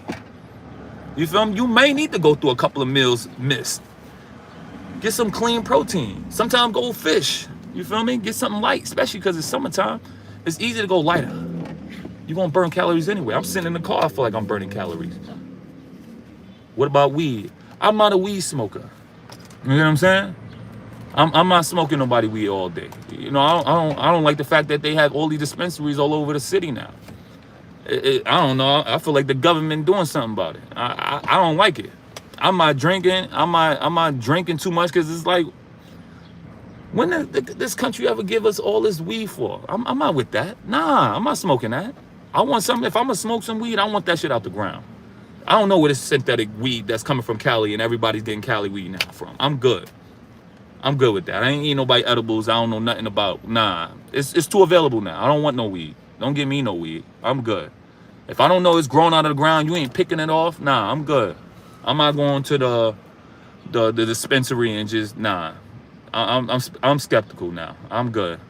Speaker 1: You feel me? You may need to go through a couple of meals missed. Get some clean protein. Sometimes go fish. You feel me? Get something light, especially because it's summertime. It's easy to go lighter. You're going to burn calories anyway. I'm sitting in the car, I feel like I'm burning calories. What about weed? I'm not a weed smoker. You know what I'm saying? I'm not smoking nobody weed all day. You know, I don't like the fact that they have all these dispensaries all over the city now. I don't know. I feel like the government doing something about it. I don't like it. I'm not drinking. I'm not drinking too much because it's like, when did this country ever give us all this weed for? I'm not with that. Nah, I'm not smoking that. I want something. If I'm gonna smoke some weed, I want that shit out the ground. I don't know where this synthetic weed that's coming from Cali and everybody's getting Cali weed now from. I'm good. I'm good with that. I ain't eating nobody edibles. I don't know nothing about. Nah, it's too available now. I don't want no weed. Don't give me no weed. I'm good. If I don't know it's growing out of the ground, you ain't picking it off. Nah, I'm good. I'm not going to the dispensary and just nah. I'm skeptical now. I'm good.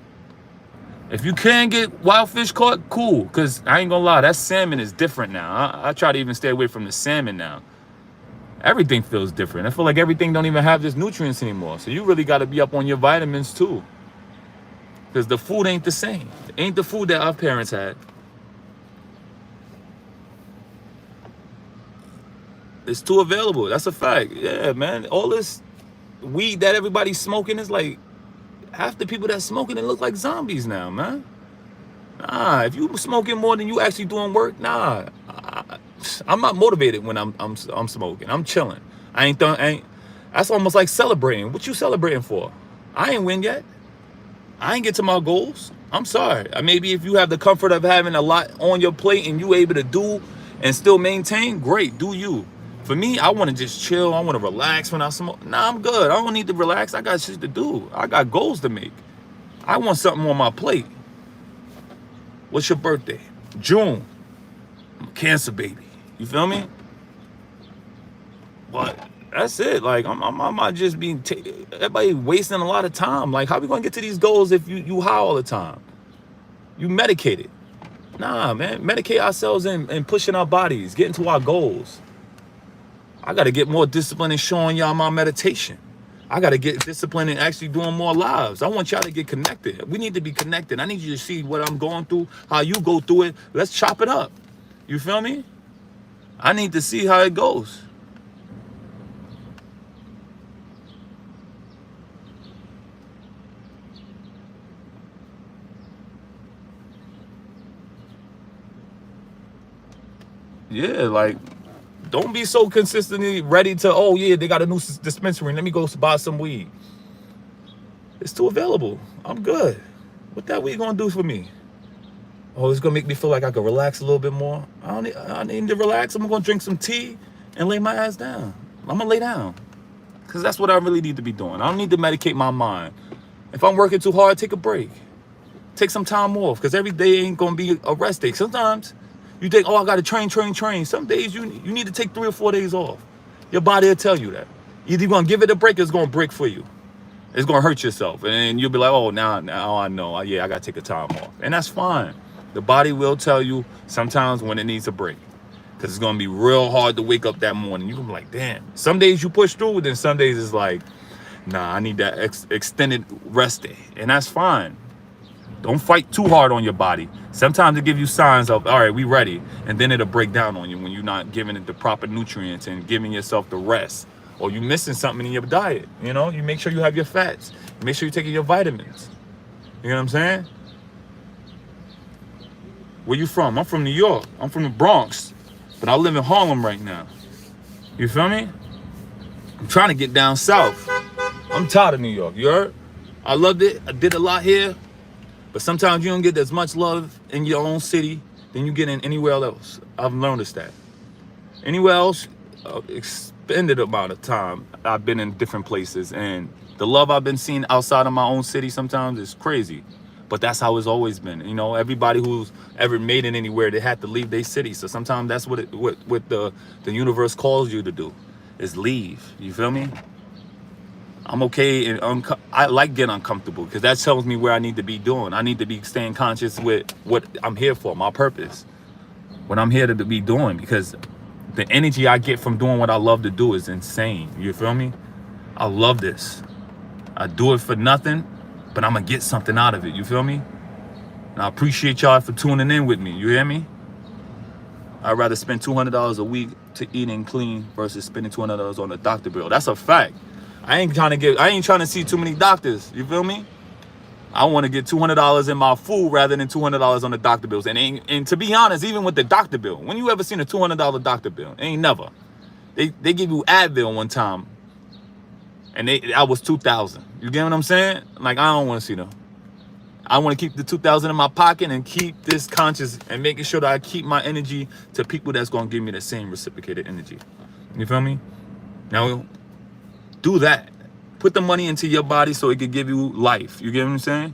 Speaker 1: If you can get wild fish caught, cool. Cause I ain't gonna lie, that salmon is different now. I try to even stay away from the salmon now. Everything feels different. I feel like everything don't even have this nutrients anymore. So you really got to be up on your vitamins too. Cause the food ain't the same. It ain't the food that our parents had. It's too available. That's a fact. Yeah, man. All this weed that everybody's smoking is like, half the people that smoking it look like zombies now, man. Nah, if you smoking more than you actually doing work, nah. I'm not motivated when I'm smoking. I'm chilling. That's almost like celebrating. What you celebrating for? I ain't win yet. I ain't get to my goals. I'm sorry. Maybe if you have the comfort of having a lot on your plate and you able to do and still maintain, great, do you. For me, I want to just chill. I want to relax when I smoke. Nah, I'm good. I don't need to relax. I got shit to do. I got goals to make. I want something on my plate. What's your birthday? June. I'm a Cancer baby. You feel me? But that's it. Like, I might just be everybody wasting a lot of time. Like, how we gonna get to these goals if you high all the time? You medicated. Nah, man. Medicate ourselves and pushing our bodies, getting to our goals. I got to get more discipline in showing y'all my meditation. I got to get disciplined in actually doing more lives. I want y'all to get connected. We need to be connected. I need you to see what I'm going through, how you go through it. Let's chop it up. You feel me? I need to see how it goes. Yeah, like, don't be so consistently ready to, oh yeah, they got a new dispensary. Let me go buy some weed. It's too available. I'm good. What that weed gonna do for me? Oh, it's gonna make me feel like I can relax a little bit more. I need to relax. I'm gonna drink some tea and lay my ass down. I'm gonna lay down. Because that's what I really need to be doing. I don't need to medicate my mind. If I'm working too hard, take a break. Take some time off. Because every day ain't gonna be a rest day. Sometimes you think, oh, I gotta train. Some days you need to take 3 or 4 days off. Your body will tell you that. Either you're gonna give it a break or it's gonna break for you. It's gonna hurt yourself. And you'll be like, oh, now I know. Yeah, I gotta take a time off. And that's fine. The body will tell you sometimes when it needs a break. Because it's gonna be real hard to wake up that morning. You're gonna be like, damn. Some days you push through, then some days it's like, nah, I need that extended rest day. And that's fine. Don't fight too hard on your body. Sometimes it gives you signs of, all right, we ready. And then it'll break down on you when you're not giving it the proper nutrients and giving yourself the rest. Or you missing something in your diet. You know, you make sure you have your fats. You make sure you're taking your vitamins. You know what I'm saying? Where you from? I'm from New York. I'm from the Bronx. But I live in Harlem right now. You feel me? I'm trying to get down south. I'm tired of New York, you heard? I loved it. I did a lot here. But sometimes you don't get as much love in your own city than you get in anywhere else. I've noticed that. Anywhere else, expended amount of time, I've been in different places. And the love I've been seeing outside of my own city sometimes is crazy. But that's how it's always been. You know, everybody who's ever made it anywhere, they had to leave their city. So sometimes that's what the universe calls you to do, is leave. You feel me? I'm okay and I like getting uncomfortable because that tells me where I need to be doing. I need to be staying conscious with what I'm here for, my purpose, what I'm here to be doing, because the energy I get from doing what I love to do is insane. You feel me? I love this. I do it for nothing, but I'm gonna get something out of it. You feel me? And I appreciate y'all for tuning in with me. You hear me? I'd rather spend $200 a week to eat and clean versus spending $200 on a doctor bill. That's a fact. I ain't trying to see too many doctors. You feel me? I want to get $200 in my food rather than $200 on the doctor bills. And to be honest, even with the doctor bill, when you ever seen a $200 doctor bill? Ain't never. They give you Advil one time, and I was $2,000. You get what I'm saying? Like, I don't want to see them. I want to keep the $2,000 in my pocket and keep this conscious and making sure that I keep my energy to people that's going to give me the same reciprocated energy. You feel me? Now, do that. Put the money into your body so it could give you life. You get what I'm saying?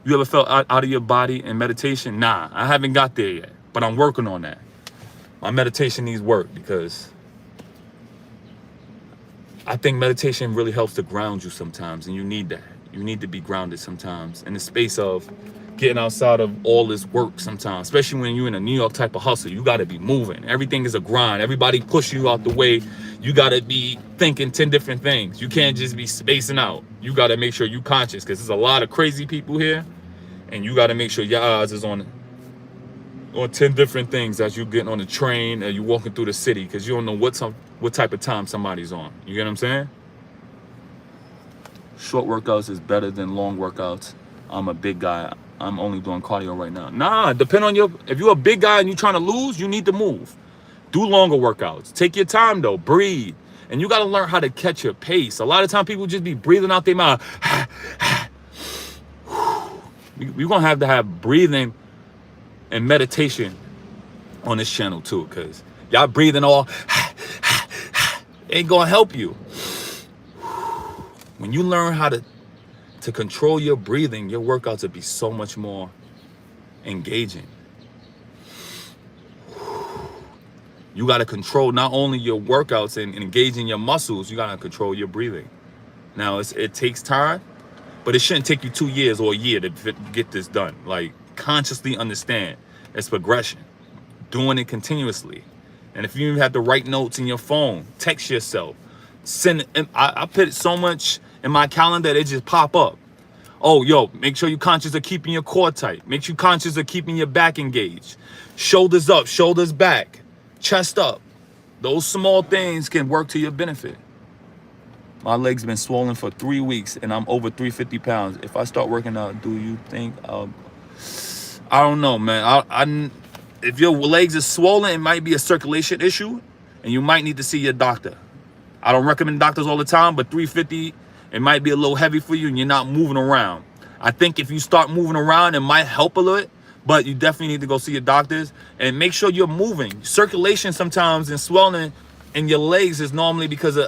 Speaker 1: You ever felt out of your body in meditation? Nah, I haven't got there yet, but I'm working on that. My meditation needs work because I think meditation really helps to ground you sometimes, and you need that. You need to be grounded sometimes in the space of getting outside of all this work sometimes, especially when you're in a New York type of hustle. You got to be moving. Everything is a grind. Everybody pushing you out the way. You got to be thinking 10 different things. You can't just be spacing out. You got to make sure you're conscious because there's a lot of crazy people here, and you got to make sure your eyes is on 10 different things as you getting on the train or you walking through the city, because you don't know what type of time somebody's on. You get what I'm saying? Short workouts is better than long workouts. I'm a big guy. I'm only doing cardio right now. Nah, depend on if you're a big guy and you're trying to lose, you need to move. Do longer workouts. Take your time though. Breathe. And you got to learn how to catch your pace. A lot of time people just be breathing out their mouth. We're going to have breathing and meditation on this channel too, because y'all breathing all ain't going to help you. When you learn how to control your breathing, your workouts will be so much more engaging. You got to control not only your workouts and engaging your muscles, you got to control your breathing. Now, it takes time, but it shouldn't take you 2 years or a year to get this done. Like, consciously understand it's progression. Doing it continuously. And if you have the right notes in your phone, text yourself. I put so much in my calendar that it just pop up. Oh, yo, make sure you're conscious of keeping your core tight. Make sure you're conscious of keeping your back engaged. Shoulders up, shoulders back, chest up. Those small things can work to your benefit. My legs been swollen for 3 weeks and I'm over 350 pounds. If I start working out, do you think I don't know, man. If your legs are swollen, it might be a circulation issue and you might need to see your doctor. I don't recommend doctors all the time, but 350, it might be a little heavy for you and you're not moving around. I think if you start moving around, it might help a little bit, But you definitely need to go see your doctors and make sure you're moving. Circulation sometimes and swelling in your legs is normally because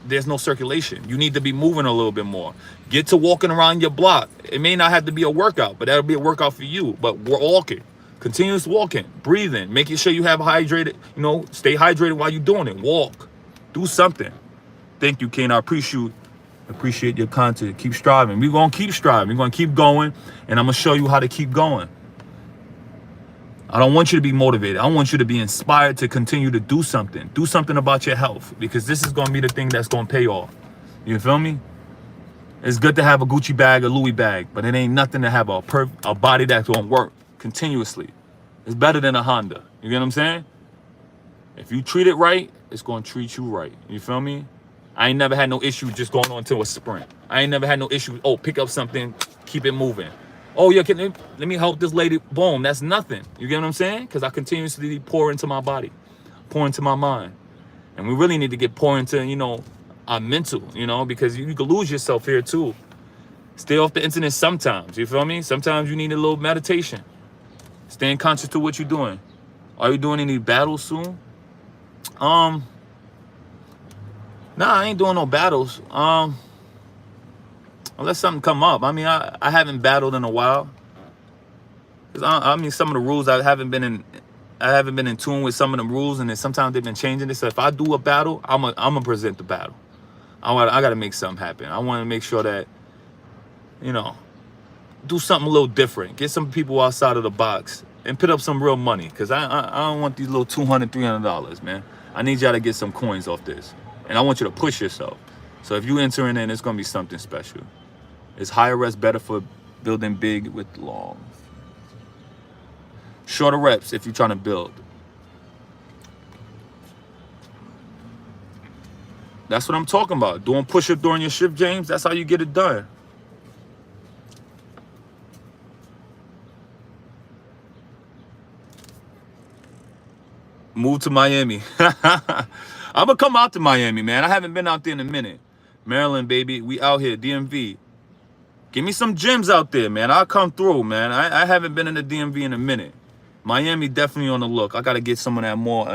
Speaker 1: there's no circulation. You need to be moving a little bit more. Get to walking around your block. It may not have to be a workout, but that'll be a workout for you. But we're walking, continuous walking, breathing, making sure you have hydrated, stay hydrated while you're doing it. Walk, do something. Thank you, Kane. I appreciate your content. Keep striving. We're going to keep striving. We're going to keep going, and I'm going to show you how to keep going. I don't want you to be motivated. I want you to be inspired to continue to do something. Do something about your health, because this is going to be the thing that's going to pay off. You feel me? It's good to have a Gucci bag, a Louis bag, but it ain't nothing to have a body that's going to work continuously. It's better than a Honda. You get what I'm saying? If you treat it right, it's going to treat you right. You feel me? I ain't never had no issue just going on to a sprint. I ain't never had no issue, pick up something, keep it moving. Oh, yeah, let me help this lady. Boom, that's nothing. You get what I'm saying? Because I continuously pour into my body, pour into my mind. And we really need to get pour into, our mental, because you can lose yourself here too. Stay off the internet sometimes, you feel me? Sometimes you need a little meditation. Staying conscious to what you're doing. Are you doing any battles soon? Nah, I ain't doing no battles. Unless something come up. I mean, I haven't battled in a while. Cause some of the rules I haven't been in tune with some of the rules, and then sometimes they've been changing it. So if I do a battle, I'm gonna present the battle. I gotta make something happen. I want to make sure that, do something a little different. Get some people outside of the box and put up some real money. Cause I don't want these little $200, $300, man. I need y'all to get some coins off this, and I want you to push yourself. So if you enter in, it's gonna be something special. Is higher reps better for building big with long? Shorter reps if you're trying to build. That's what I'm talking about. Doing push-up during your shift, James. That's how you get it done. Move to Miami. I'm gonna come out to Miami, man. I haven't been out there in a minute. Maryland, baby. We out here, DMV. Give me some gyms out there, man. I'll come through, man. I haven't been in the DMV in a minute. Miami definitely on the look. I got to get some of that more,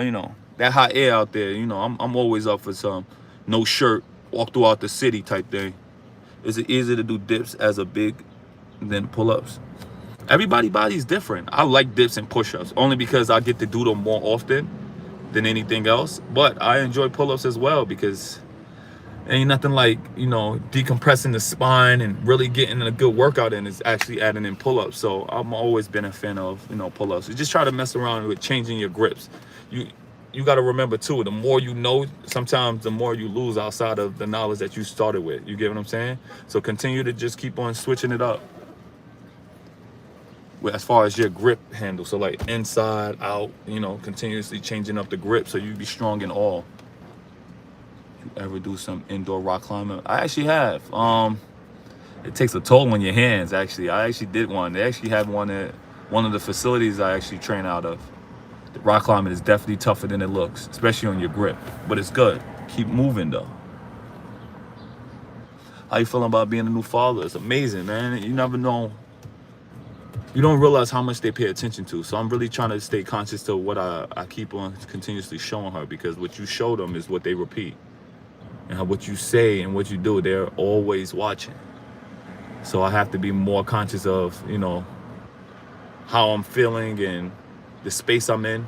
Speaker 1: that hot air out there. I'm always up for some no shirt, walk throughout the city type thing. Is it easier to do dips as a big than pull-ups? Everybody's body's different. I like dips and push-ups only because I get to do them more often than anything else. But I enjoy pull-ups as well because ain't nothing like, decompressing the spine and really getting a good workout in is actually adding in pull-ups. So I'm always been a fan of, pull-ups. You just try to mess around with changing your grips. You got to remember too, the more you know, sometimes the more you lose outside of the knowledge that you started with. You get what I'm saying? So continue to just keep on switching it up as far as your grip handle. So like inside, out, continuously changing up the grip so you be strong in all. Ever do some indoor rock climbing? I actually have. It takes a toll on your hands, actually. I actually did one. They actually had one at one of the facilities I actually train out of. The rock climbing is definitely tougher than it looks, especially on your grip. But it's good. Keep moving, though. How you feeling about being a new father? It's amazing, man. You never know. You don't realize how much they pay attention to. So I'm really trying to stay conscious to what I keep on continuously showing her, because what you show them is what they repeat. And what you say and what you do, they're always watching. So I have to be more conscious of, how I'm feeling and the space I'm in,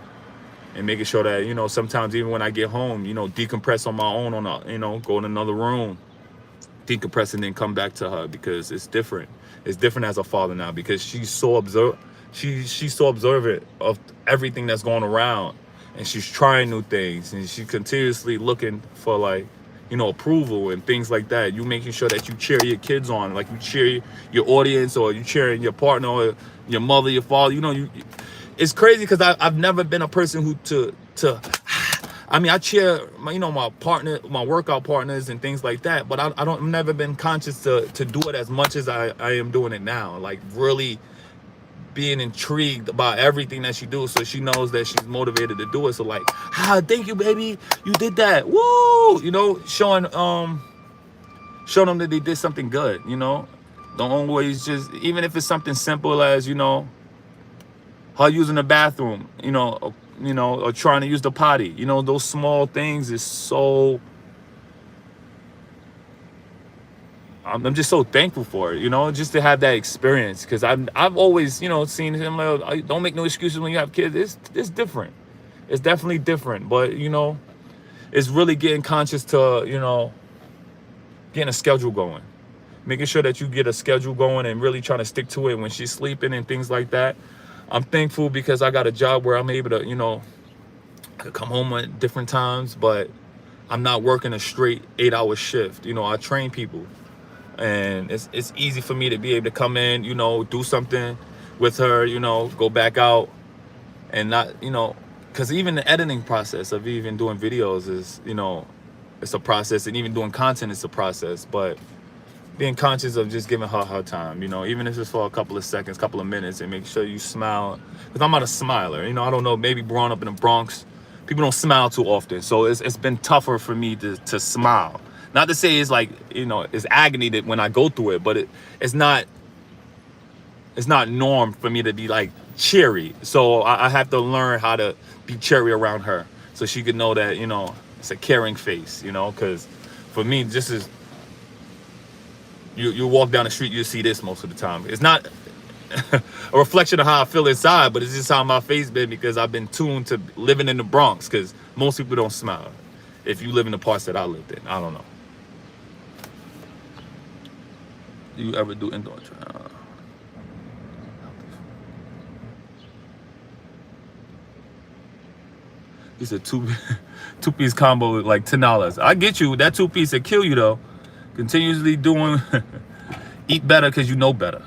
Speaker 1: and making sure that, sometimes even when I get home, decompress on my own, go in another room, decompress and then come back to her, because it's different. It's different as a father now, because she's so she's so observant of everything that's going around, and she's trying new things, and she's continuously looking for approval and things like that. You making sure that you cheer your kids on, like you cheer your audience, or you cheering your partner or your mother, your father. It's crazy because I've never been a person who I cheer my partner, my workout partners and things like that, but I've never been conscious to do it as much as I am doing it now. Like really being intrigued about everything that she do, so she knows that she's motivated to do it. So like, thank you, baby, you did that, woo, showing them that they did something good. Don't always just, even if it's something simple as her using the bathroom, or trying to use the potty. Those small things is so. I'm just so thankful for it, just to have that experience. Because I've always, seen him like, don't make no excuses when you have kids. It's different. It's definitely different. But it's really getting conscious to getting a schedule going, making sure that you get a schedule going and really trying to stick to it when she's sleeping and things like that. I'm thankful because I got a job where I'm able to come home at different times, but I'm not working a straight 8-hour shift. I train people. And it's easy for me to be able to come in, do something with her, go back out, and not, because even the editing process of even doing videos is, it's a process, and even doing content is a process. But being conscious of just giving her time, even if it's for a couple of seconds, couple of minutes, and make sure you smile. Because I'm not a smiler, I don't know, maybe growing up in the Bronx, people don't smile too often. So it's been tougher for me to smile. Not to say it's like, it's agony that when I go through it, but it's not norm for me to be like cheery. So I have to learn how to be cheery around her so she could know that, it's a caring face, because for me, this is, you walk down the street, you see this most of the time. It's not a reflection of how I feel inside, but it's just how my face been, because I've been tuned to living in the Bronx, because most people don't smile. If you live in the parts that I lived in, I don't know. Do you ever do indoor training? He said two-piece combo like $10. I get you. That 2-piece will kill you though. Continuously doing eat better because you know better.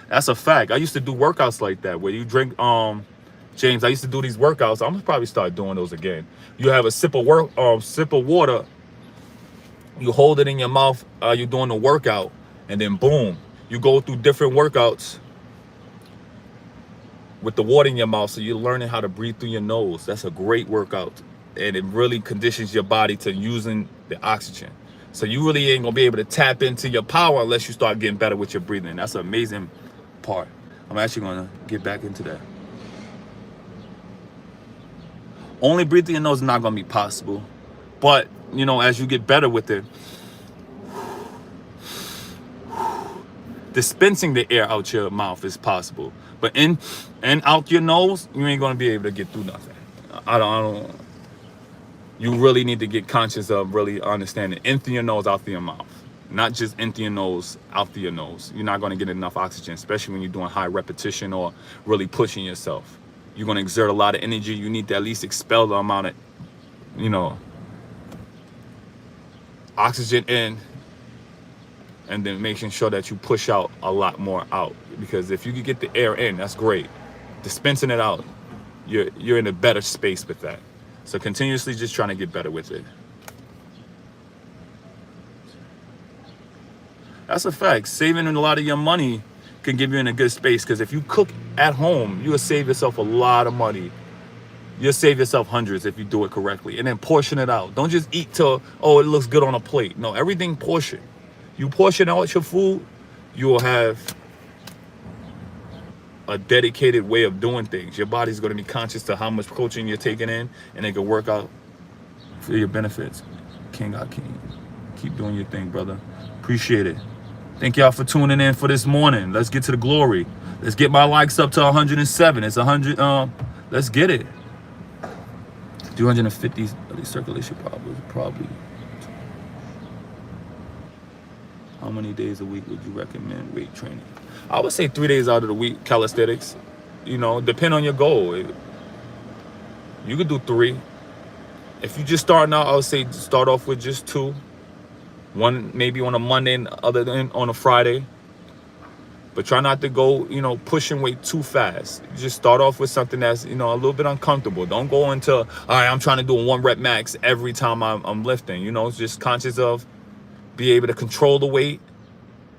Speaker 1: That's a fact. I used to do workouts like that where you drink James, I used to do these workouts. I'm gonna probably start doing those again. You have a sip of water, you hold it in your mouth, you're doing the workout, and then boom, you go through different workouts with the water in your mouth, so you're learning how to breathe through your nose. That's a great workout, and it really conditions your body to using the oxygen. So you really ain't gonna be able to tap into your power unless you start getting better with your breathing. That's an amazing part. I'm actually gonna get back into that. Only breathing through your nose is not gonna be possible, but as you get better with it, dispensing the air out your mouth is possible, but in and out your nose, you ain't gonna be able to get through nothing. I don't. You really need to get conscious of really understanding in through your nose, out through your mouth, not just in through your nose, out through your nose. You're not gonna get enough oxygen, especially when you're doing high repetition or really pushing yourself. You're gonna exert a lot of energy. You need to at least expel the amount of, oxygen in, and then making sure that you push out a lot more out. Because if you can get the air in, that's great. Dispensing it out, you're in a better space with that. So continuously just trying to get better with it. That's a fact. Saving a lot of your money can give you in a good space, because if you cook at home, you'll save yourself a lot of money. You'll save yourself hundreds if you do it correctly. And then portion it out. Don't just eat till, it looks good on a plate. No, everything portion. You portion out your food, you will have a dedicated way of doing things. Your body's going to be conscious to how much protein you're taking in, and it can work out for your benefits. King Akeem, keep doing your thing, brother. Appreciate it. Thank y'all for tuning in for this morning. Let's get to the glory. Let's get my likes up to 107. It's 100. Let's get it. 250 circulation probably. How many days a week would you recommend weight training? I would say 3 days out of the week, calisthenics. Depend on your goal. You could do 3. If you just starting out, I would say start off with just 2. One maybe on a Monday and other than on a Friday. But try not to go, pushing weight too fast. Just start off with something that's, a little bit uncomfortable. Don't go into, all right, I'm trying to do a 1 rep max every time I'm lifting. Just conscious of be able to control the weight,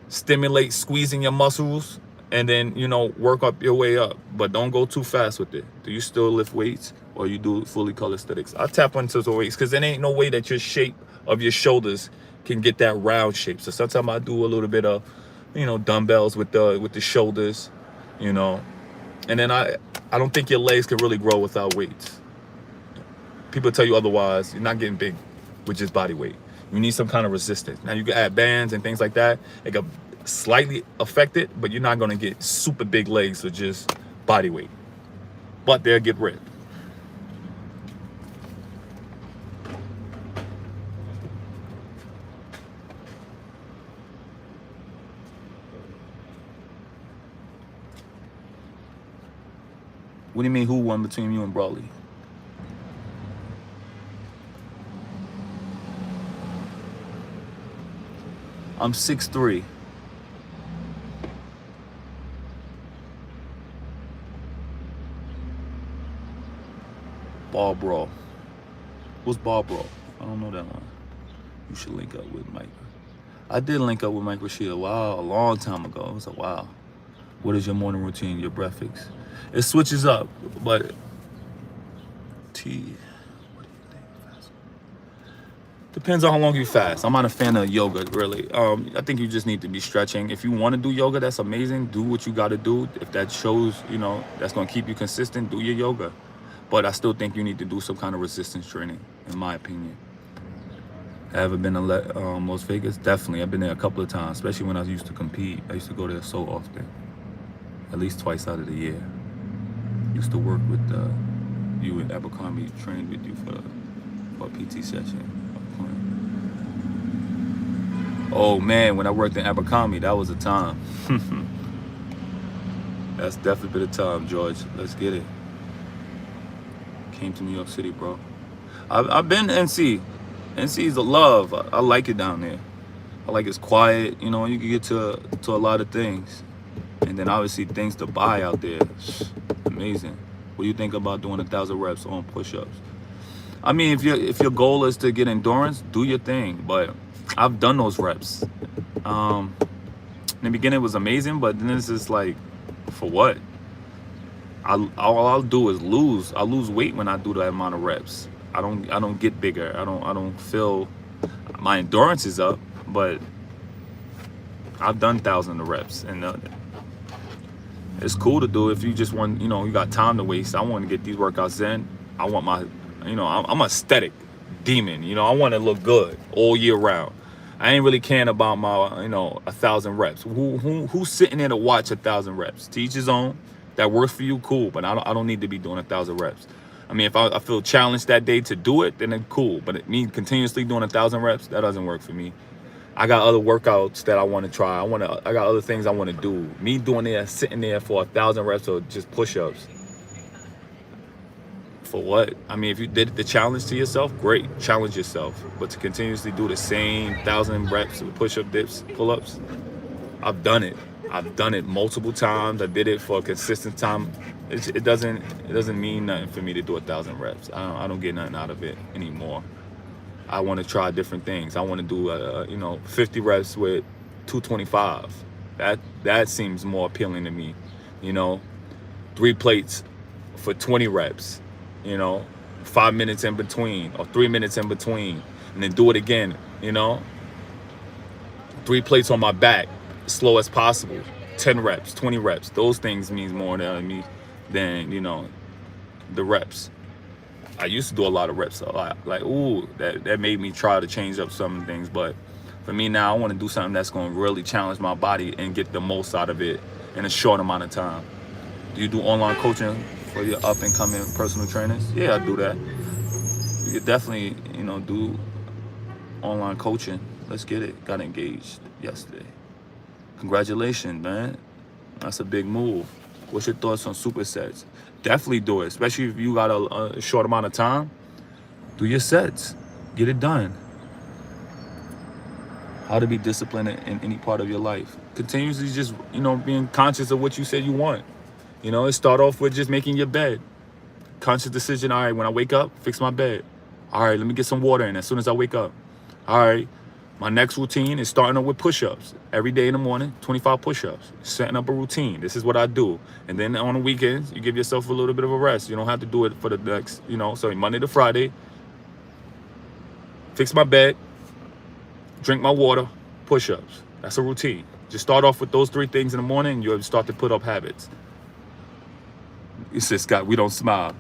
Speaker 1: stimulate squeezing your muscles, and then, work up your way up. But don't go too fast with it. Do you still lift weights, or you do fully calisthenics? I tap into the weights because there ain't no way that your shape of your shoulders can get that round shape. So sometimes I do a little bit of you know, dumbbells with the shoulders, you know. And then I don't think your legs can really grow without weights. People tell you otherwise. You're not getting big with just body weight. You need some kind of resistance. Now you can add bands and things like that. It can slightly affect it, but you're not gonna get super big legs with just body weight. But they'll get ripped. What do you mean, who won between you and Brawley? I'm 6'3". Ball Brawl. What's Ball Brawl? I don't know that one. You should link up with Mike. I did link up with Mike Rashid a long time ago. It was a while. What is your morning routine, your breakfast? It switches up, but what do you think? Depends on how long you fast. I'm not a fan of yoga, really. I think you just need to be stretching. If you want to do yoga, that's amazing. Do what you got to do. If that shows, you know, that's going to keep you consistent, do your yoga. But I still think you need to do some kind of resistance training, in my opinion. Have I been to Las Vegas? Definitely. I've been there a couple of times, especially when I used to compete. I used to go there so often, at least twice out of the year. Used to work with you and Abercrombie, trained with you for a PT session. Oh man, when I worked in Abercrombie, that was a time. That's definitely been a time, George. Let's get it. Came to New York City, bro. I've been to NC. NC's a love. I like it down there. I like it's quiet. You know, you can get to a lot of things. And then obviously things to buy out there. Amazing. What do you think about doing 1,000 reps on push-ups? I mean, if your goal is to get endurance, do your thing. But I've done those reps. In the beginning it was amazing, but then it's just like, for what? All I'll do is lose. I lose weight when I do that amount of reps. I don't get bigger. I don't feel my endurance is up, but I've done thousands of reps, and it's cool to do if you just want, you know, you got time to waste. I want to get these workouts in. I want my, you know, I'm an aesthetic demon. You know, I want to look good all year round. I ain't really caring about my, you know, 1,000 reps. Who's sitting there to watch 1,000 reps? To each his own. That works for you, cool. But I don't need to be doing 1,000 reps. I mean, if I feel challenged that day to do it, then it's cool. But me continuously doing 1,000 reps, that doesn't work for me. I got other workouts that I want to try. I got other things I want to do. Me doing there, sitting there for 1,000 reps or just push-ups. For what? I mean, if you did the challenge to yourself, great. Challenge yourself. But to continuously do the same 1,000 reps with push-up, dips, pull-ups, I've done it. I've done it multiple times. I did it for a consistent time. It doesn't mean nothing for me to do 1,000 reps. I don't get nothing out of it anymore. I want to try different things. I want to do, you know, 50 reps with 225. That seems more appealing to me. You know, 3 plates for 20 reps. You know, 5 minutes in between or 3 minutes in between, and then do it again. You know, 3 plates on my back, slow as possible. 10 reps, 20 reps. Those things means more to me than, you know, the reps. I used to do a lot of reps, a lot. Like, ooh, that made me try to change up some things. But for me now, I want to do something that's going to really challenge my body and get the most out of it in a short amount of time. Do you do online coaching for your up and coming personal trainers? Yeah, I do that. You could definitely, you know, do online coaching. Let's get it. Got engaged yesterday. Congratulations, man. That's a big move. What's your thoughts on supersets? Definitely do it, especially if you got a short amount of time. Do your sets. Get it done. How to be disciplined in any part of your life. Continuously just, you know, being conscious of what you said you want. You know, it start off with just making your bed. Conscious decision, all right, when I wake up, fix my bed. All right, let me get some water in as soon as I wake up. All right, my next routine is starting up with push-ups. Every day in the morning, 25 push-ups. Setting up a routine. This is what I do. And then on the weekends, you give yourself a little bit of a rest. You don't have to do it for the next, you know, so Monday to Friday, fix my bed, drink my water, push-ups. That's a routine. Just start off with those 3 things in the morning, and you'll start to put up habits. You said, Scott, we don't smile.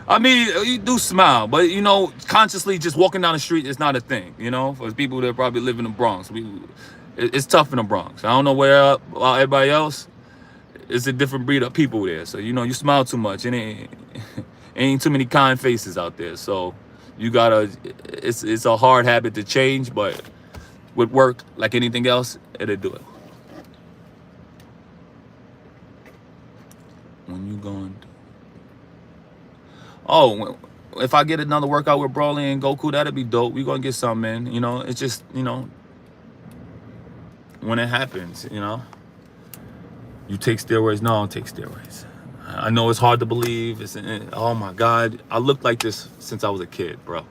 Speaker 1: I mean, you do smile, but you know, consciously just walking down the street is not a thing. You know, for people that probably live in the Bronx, it's tough in the Bronx. I don't know where about everybody else. It's a different breed of people there. So you know, you smile too much, and ain't too many kind faces out there. So you gotta. It's a hard habit to change, but with work, like anything else, it'll do it. When you going? Oh, if I get another workout with Broly and Goku, that'd be dope. We gonna get something in. You know, it's just, you know, when it happens, you know. You take steroids? No, I don't take steroids. I know it's hard to believe. Oh my God, I looked like this since I was a kid, bro.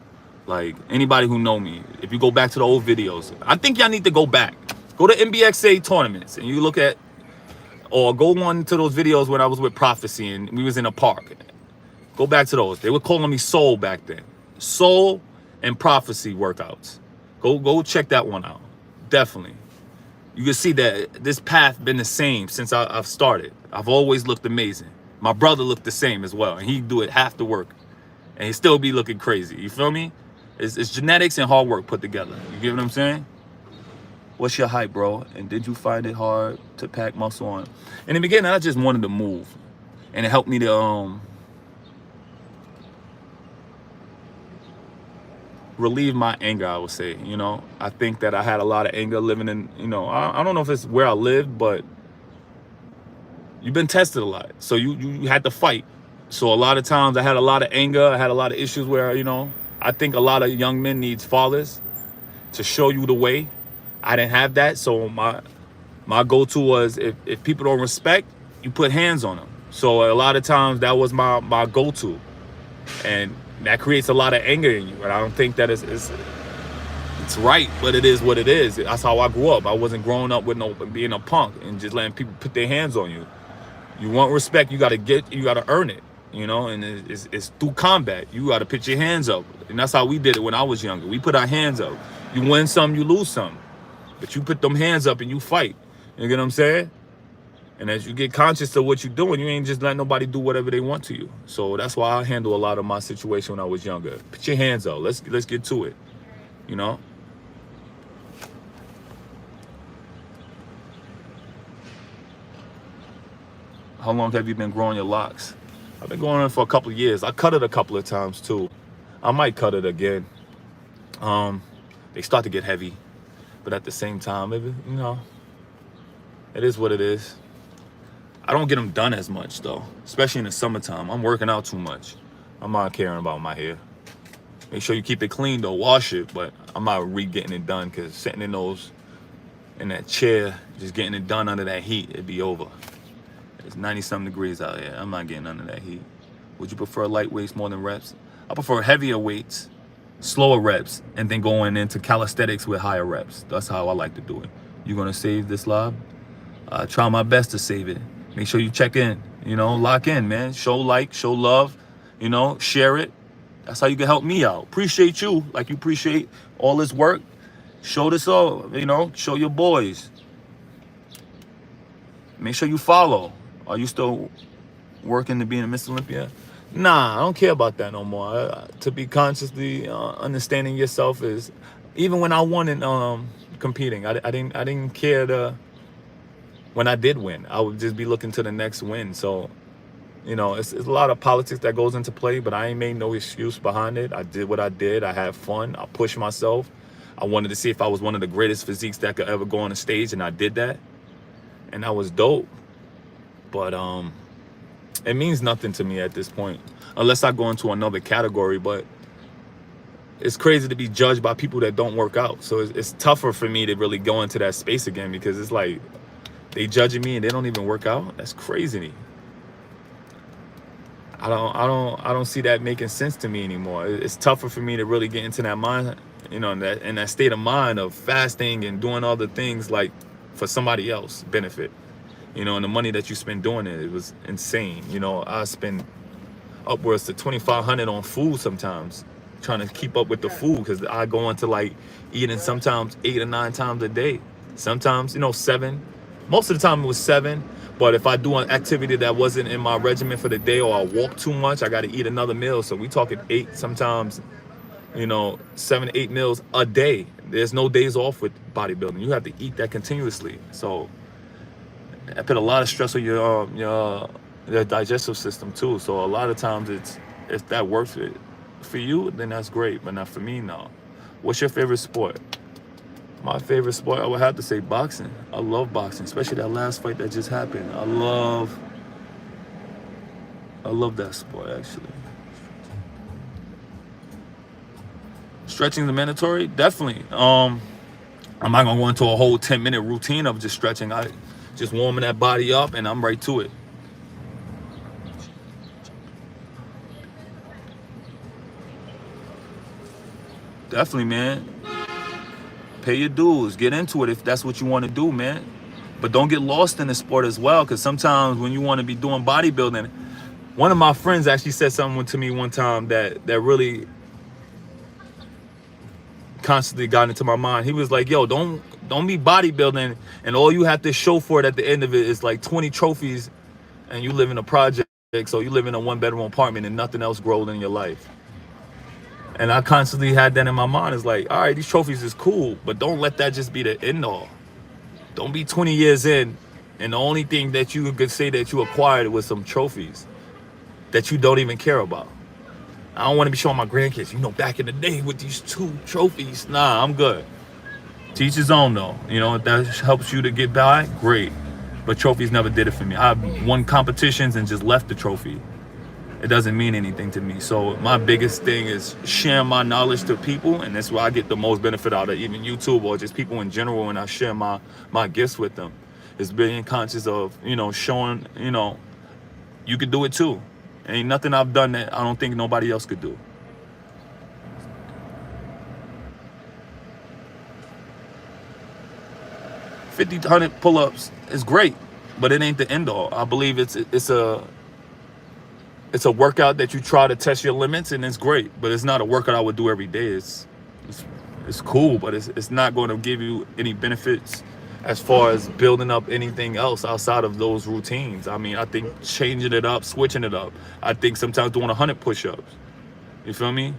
Speaker 1: Like anybody who know me, if you go back to the old videos, I think y'all need to go back. Go to NBXA tournaments and you look at, or go on to those videos when I was with Prophecy and we was in a park. Go back to those. They were calling me Soul back then. Soul and Prophecy workouts. Go check that one out. Definitely. You can see that this path been the same since I've started. I've always looked amazing. My brother looked the same as well, and he'd do it half the work, and he'd still be looking crazy. You feel me? It's genetics and hard work put together. You get what I'm saying? What's your height, bro? And did you find it hard to pack muscle on? In the beginning, I just wanted to move, and it helped me to relieve my anger, I would say. You know, I think that I had a lot of anger living in, you know, I don't know if it's where I lived, but you've been tested a lot. So you had to fight. So a lot of times I had a lot of anger. I had a lot of issues where, you know, I think a lot of young men needs fathers to show you the way. I didn't have that. So my go-to was if people don't respect, you put hands on them. So a lot of times that was my go-to. And that creates a lot of anger in you, and I don't think that it's right, but it is what it is. That's how I grew up. I wasn't growing up with being a punk and just letting people put their hands on you. You want respect, you gotta earn it, you know, and it's through combat. You gotta put your hands up, and that's how we did it when I was younger. We put our hands up. You win some, you lose some, but you put them hands up and you fight. You get what I'm saying? And as you get conscious of what you're doing, you ain't just letting nobody do whatever they want to you. So that's why I handle a lot of my situation when I was younger. Put your hands up. Let's get to it. You know? How long have you been growing your locks? I've been growing it for a couple of years. I cut it a couple of times too. I might cut it again. They start to get heavy, but at the same time, you know, it is what it is. I don't get them done as much though, especially in the summertime. I'm working out too much. I'm not caring about my hair. Make sure you keep it clean though, wash it, but I'm not getting it done because sitting in that chair, just getting it done under that heat, it'd be over. It's 90-something degrees out here. I'm not getting under that heat. Would you prefer light weights more than reps? I prefer heavier weights, slower reps, and then going into calisthenics with higher reps. That's how I like to do it. You gonna save this live? I try my best to save it. Make sure you check in, you know, lock in, man. Show like, show love, you know, share it. That's how you can help me out. Appreciate you like you appreciate all this work. Show this all, you know, show your boys. Make sure you follow. Are you still working to be in Miss Olympia? Nah, I don't care about that no more. To be consciously understanding yourself is, even when I won in competing, I didn't care when I did win. I would just be looking to the next win. So, you know, it's a lot of politics that goes into play, but I ain't made no excuse behind it. I did what I did. I had fun. I pushed myself. I wanted to see if I was one of the greatest physiques that could ever go on the stage, and I did that. And that was dope. But it means nothing to me at this point, unless I go into another category. But it's crazy to be judged by people that don't work out. So it's tougher for me to really go into that space again, because it's like they judging me and they don't even work out. That's crazy. I don't see that making sense to me anymore. It's tougher for me to really get into that mind, you know, in that state of mind of fasting and doing all the things like for somebody else benefit, you know, and the money that you spend doing it was insane. You know, I spend upwards to $2,500 on food sometimes, trying to keep up with the food, because I go into like eating sometimes 8 or 9 times a day, sometimes, you know, 7. Most of the time it was 7. But if I do an activity that wasn't in my regimen for the day, or I walk too much, I got to eat another meal. So we talking 8, sometimes, 7, 8 meals a day. There's no days off with bodybuilding. You have to eat that continuously. So I put a lot of stress on your digestive system too. So a lot of times if that works for you, then that's great. But not for me, no. What's your favorite sport? My favorite sport, I would have to say boxing. I love boxing, especially that last fight that just happened. I love that sport, actually. Stretching the mandatory, definitely. I'm not gonna go into a whole 10-minute routine of just stretching. I just warming that body up, and I'm right to it. Definitely, man. Pay your dues. Get into it if that's what you want to do, man. But don't get lost in the sport as well, because sometimes when you want to be doing bodybuilding, one of my friends actually said something to me one time that really constantly got into my mind. He was like, yo, don't be bodybuilding and all you have to show for it at the end of it is like 20 trophies, and you live in a project, so you live in a 1-bedroom apartment and nothing else grows in your life. And I constantly had that in my mind. It's like, all right, these trophies is cool, but don't let that just be the end all. Don't be 20 years in and the only thing that you could say that you acquired was some trophies that you don't even care about. I don't want to be showing my grandkids, back in the day with these 2 trophies. Nah, I'm good. Teach his own though. If that helps you to get by, great. But trophies never did it for me. I've won competitions and just left the trophy. It doesn't mean anything to me. So my biggest thing is sharing my knowledge to people, and that's where I get the most benefit out of even YouTube or just people in general when I share my gifts with them. Is being conscious of, showing, you could do it too. Ain't nothing I've done that I don't think nobody else could do. $50 to 100 pull-ups is great, but it ain't the end all. I believe it's a workout that you try to test your limits, and it's great, but it's not a workout I would do every day. It's cool, but it's not going to give you any benefits as far as building up anything else outside of those routines. I mean, I think changing it up, switching it up. I think sometimes doing 100 push-ups. You feel me?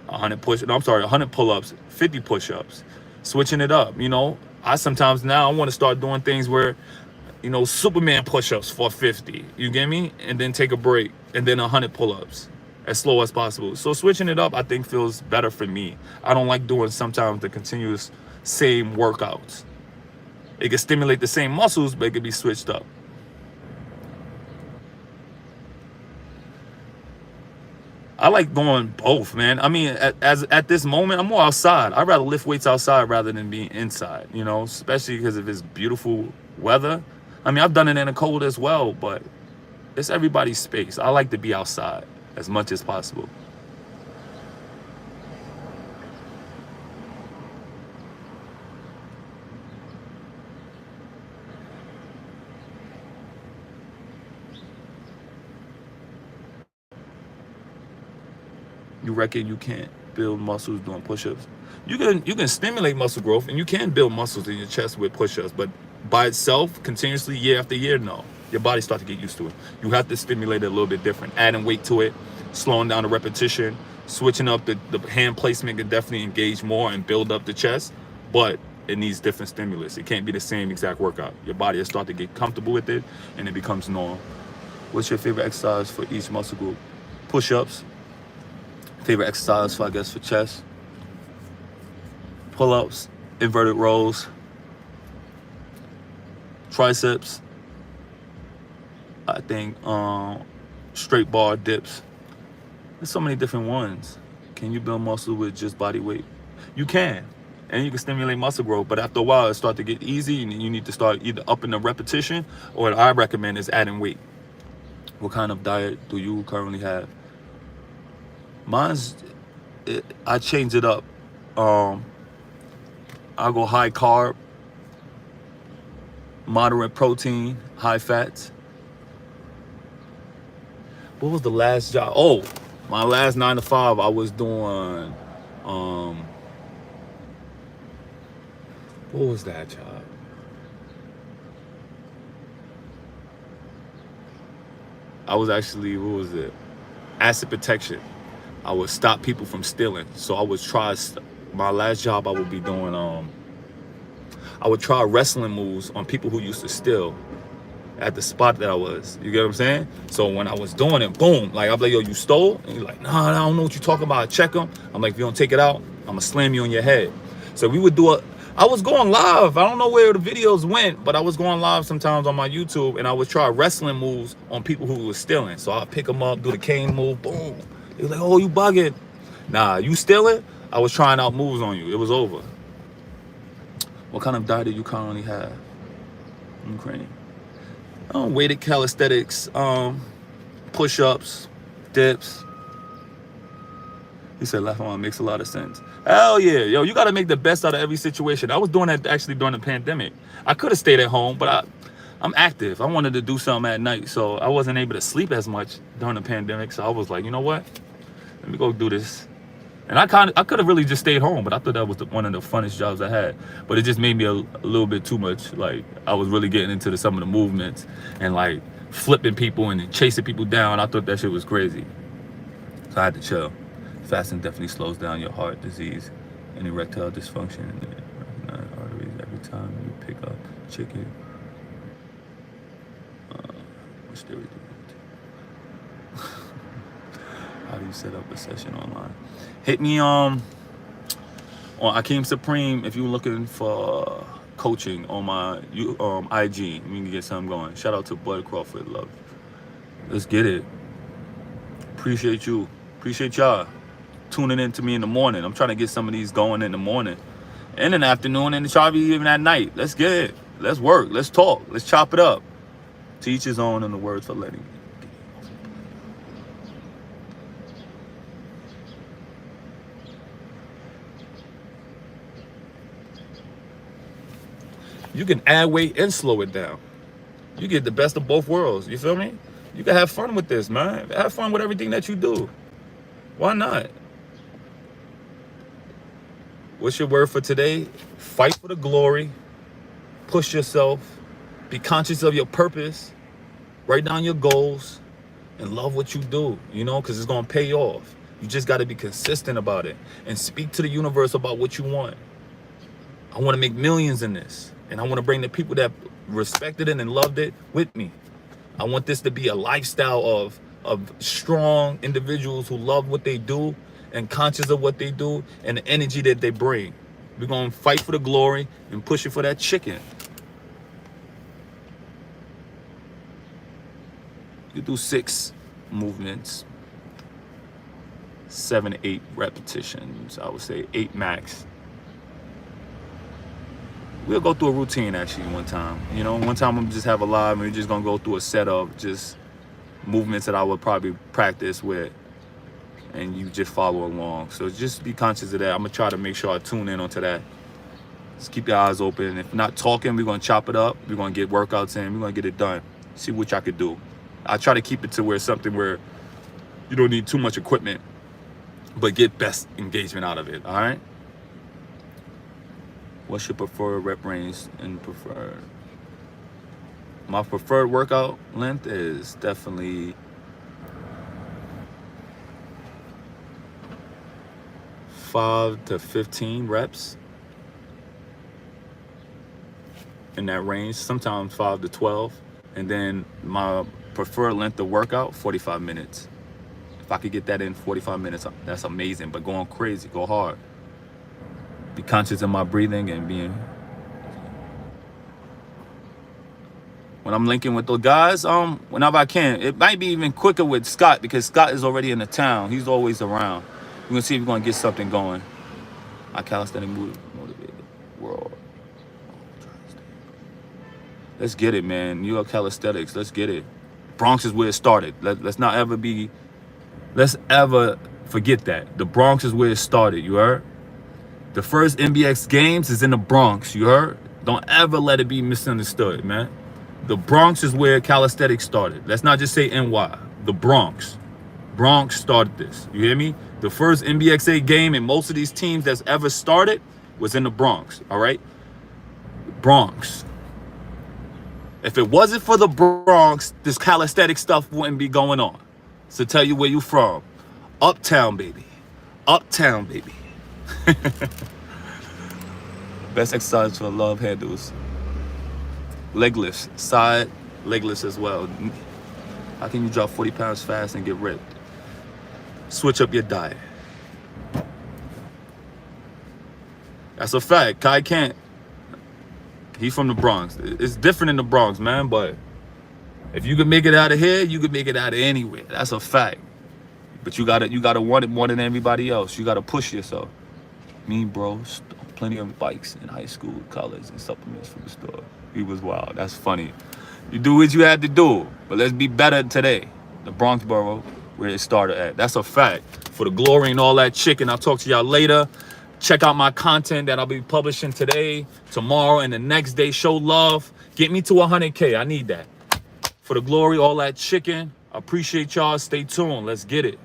Speaker 1: 100 pull-ups, 50 push-ups. Switching it up, I sometimes now I want to start doing things where, Superman push-ups for 50, you get me? And then take a break, and then 100 pull-ups as slow as possible. So switching it up, I think, feels better for me. I don't like doing sometimes the continuous same workouts. It can stimulate the same muscles, but it can be switched up. I like doing both, man. I mean, at this moment, I'm more outside. I'd rather lift weights outside rather than being inside, especially because of this beautiful weather. I mean, I've done it in the cold as well, but it's everybody's space. I like to be outside as much as possible. You reckon you can't build muscles doing push-ups? You can stimulate muscle growth, and you can build muscles in your chest with push-ups, but by itself, continuously, year after year, no. Your body starts to get used to it. You have to stimulate it a little bit different. Adding weight to it, slowing down the repetition, switching up the hand placement can definitely engage more and build up the chest, but it needs different stimulus. It can't be the same exact workout. Your body will start to get comfortable with it, and it becomes normal. What's your favorite exercise for each muscle group? Push-ups. Favorite exercise for chest. Pull-ups, inverted rows, triceps. I think straight bar dips. There's so many different ones. Can you build muscle with just body weight? You can, and you can stimulate muscle growth, but after a while it starts to get easy, and you need to start either upping the repetition, or what I recommend is adding weight. What kind of diet do you currently have? I change it up. I go high carb, moderate protein, high fats. What was the last job? Oh, my last 9 to 5, I was doing, what was that job? I was actually, what was it? Asset protection. I would stop people from stealing. So I would try, my last job I would be doing, I would try wrestling moves on people who used to steal at the spot that I was. You get what I'm saying? So when I was doing it, boom, like I'm like, yo, you stole? And you're like, nah, I don't know what you're talking about. I check them. I'm like, if you don't take it out, I'm gonna slam you on your head. So we would do I was going live. I don't know where the videos went, but I was going live sometimes on my YouTube, and I would try wrestling moves on people who were stealing. So I'd pick them up, do the cane move, boom. They was like, oh, you bugging. Nah, you stealing? I was trying out moves on you. It was over. What kind of diet do you currently have? Ukraine. Weighted calisthenics, push-ups, dips. He said left arm makes a lot of sense. Hell yeah, yo, you gotta make the best out of every situation. I was doing that actually during the pandemic. I could have stayed at home, but I'm active. I wanted to do something at night, so I wasn't able to sleep as much during the pandemic. So I was like, you know what? Let me go do this. And I could have really just stayed home, but I thought that was one of the funnest jobs I had. But it just made me a little bit too much. Like, I was really getting into some of the movements and like flipping people and chasing people down. I thought that shit was crazy. So I had to chill. Fasting definitely slows down your heart disease and erectile dysfunction and recognize arteries every time you pick up chicken. Which they would do. How do you set up a session online? Hit me on Akeem Supreme if you're looking for coaching on my IG. We can get something going. Shout out to Bud Crawford. Love. Let's get it. Appreciate you. Appreciate y'all tuning in to me in the morning. I'm trying to get some of these going in the morning and in the afternoon and probably even at night. Let's get it. Let's work. Let's talk. Let's chop it up. To each his own, in the words for letting. You can add weight and slow it down. You get the best of both worlds. You feel me? You can have fun with this, man. Have fun with everything that you do. Why not? What's your word for today? Fight for the glory. Push yourself. Be conscious of your purpose. Write down your goals. And love what you do, you know, because it's going to pay off. You just got to be consistent about it. And speak to the universe about what you want. I want to make millions in this. And I want to bring the people that respected it and loved it with me. I want this to be a lifestyle of strong individuals who love what they do and conscious of what they do and the energy that they bring. We're going to fight for the glory and push it for that chicken. You do 6 movements, 7, 8 repetitions. I would say 8 max. We'll go through a routine actually one time. You know, one time I'm just have a live and we're just gonna go through a set of just movements that I would probably practice with, and you just follow along. So just be conscious of that. I'm gonna try to make sure I tune in onto that. Just keep your eyes open. If not talking, we're gonna chop it up. We're gonna get workouts in. We're gonna get it done. See what y'all could do. I try to keep it to where something where you don't need too much equipment, but get best engagement out of it. All right. What's your preferred rep range and preferred? My preferred workout length is definitely 5 to 15 reps in that range. Sometimes 5 to 12, and then my preferred length of workout 45 minutes. If I could get that in 45 minutes, that's amazing. But going crazy, go hard. Be conscious of my breathing and being. When I'm linking with those guys, whenever I can, it might be even quicker with Scott because Scott is already in the town. He's always around. We're gonna see if we're gonna get something going. My calisthenic motivated world. Let's get it, man. New York calisthenics. Let's get it. Bronx is where it started. Let's not ever be. Let's ever forget that. The Bronx is where it started. You heard? The first MBX games is in the Bronx, you heard? Don't ever let it be misunderstood, man. The Bronx is where calisthenics started. Let's not just say NY. The Bronx. Bronx started this. You hear me? The first MBXA game in most of these teams that's ever started was in the Bronx, all right? Bronx. If it wasn't for the Bronx, this calisthenic stuff wouldn't be going on. So tell you where you from. Uptown, baby. Uptown, baby. Best exercise for love handles. Leg lifts. Side leg lifts as well. How can you drop 40 pounds fast and get ripped? Switch up your diet. That's a fact. Kai can't. He's from the Bronx. It's different in the Bronx, man, but if you can make it out of here, you can make it out of anywhere. That's a fact. But you gotta want it more than everybody else. You gotta push yourself. Me, bro, plenty of bikes in high school, college, and supplements from the store. He was wild. That's funny. You do what you had to do, but let's be better today. The Bronx borough, where it started at. That's a fact. For the glory and all that chicken, I'll talk to y'all later. Check out my content that I'll be publishing today, tomorrow, and the next day. Show love. Get me to 100K. I need that. For the glory, all that chicken. I appreciate y'all. Stay tuned. Let's get it.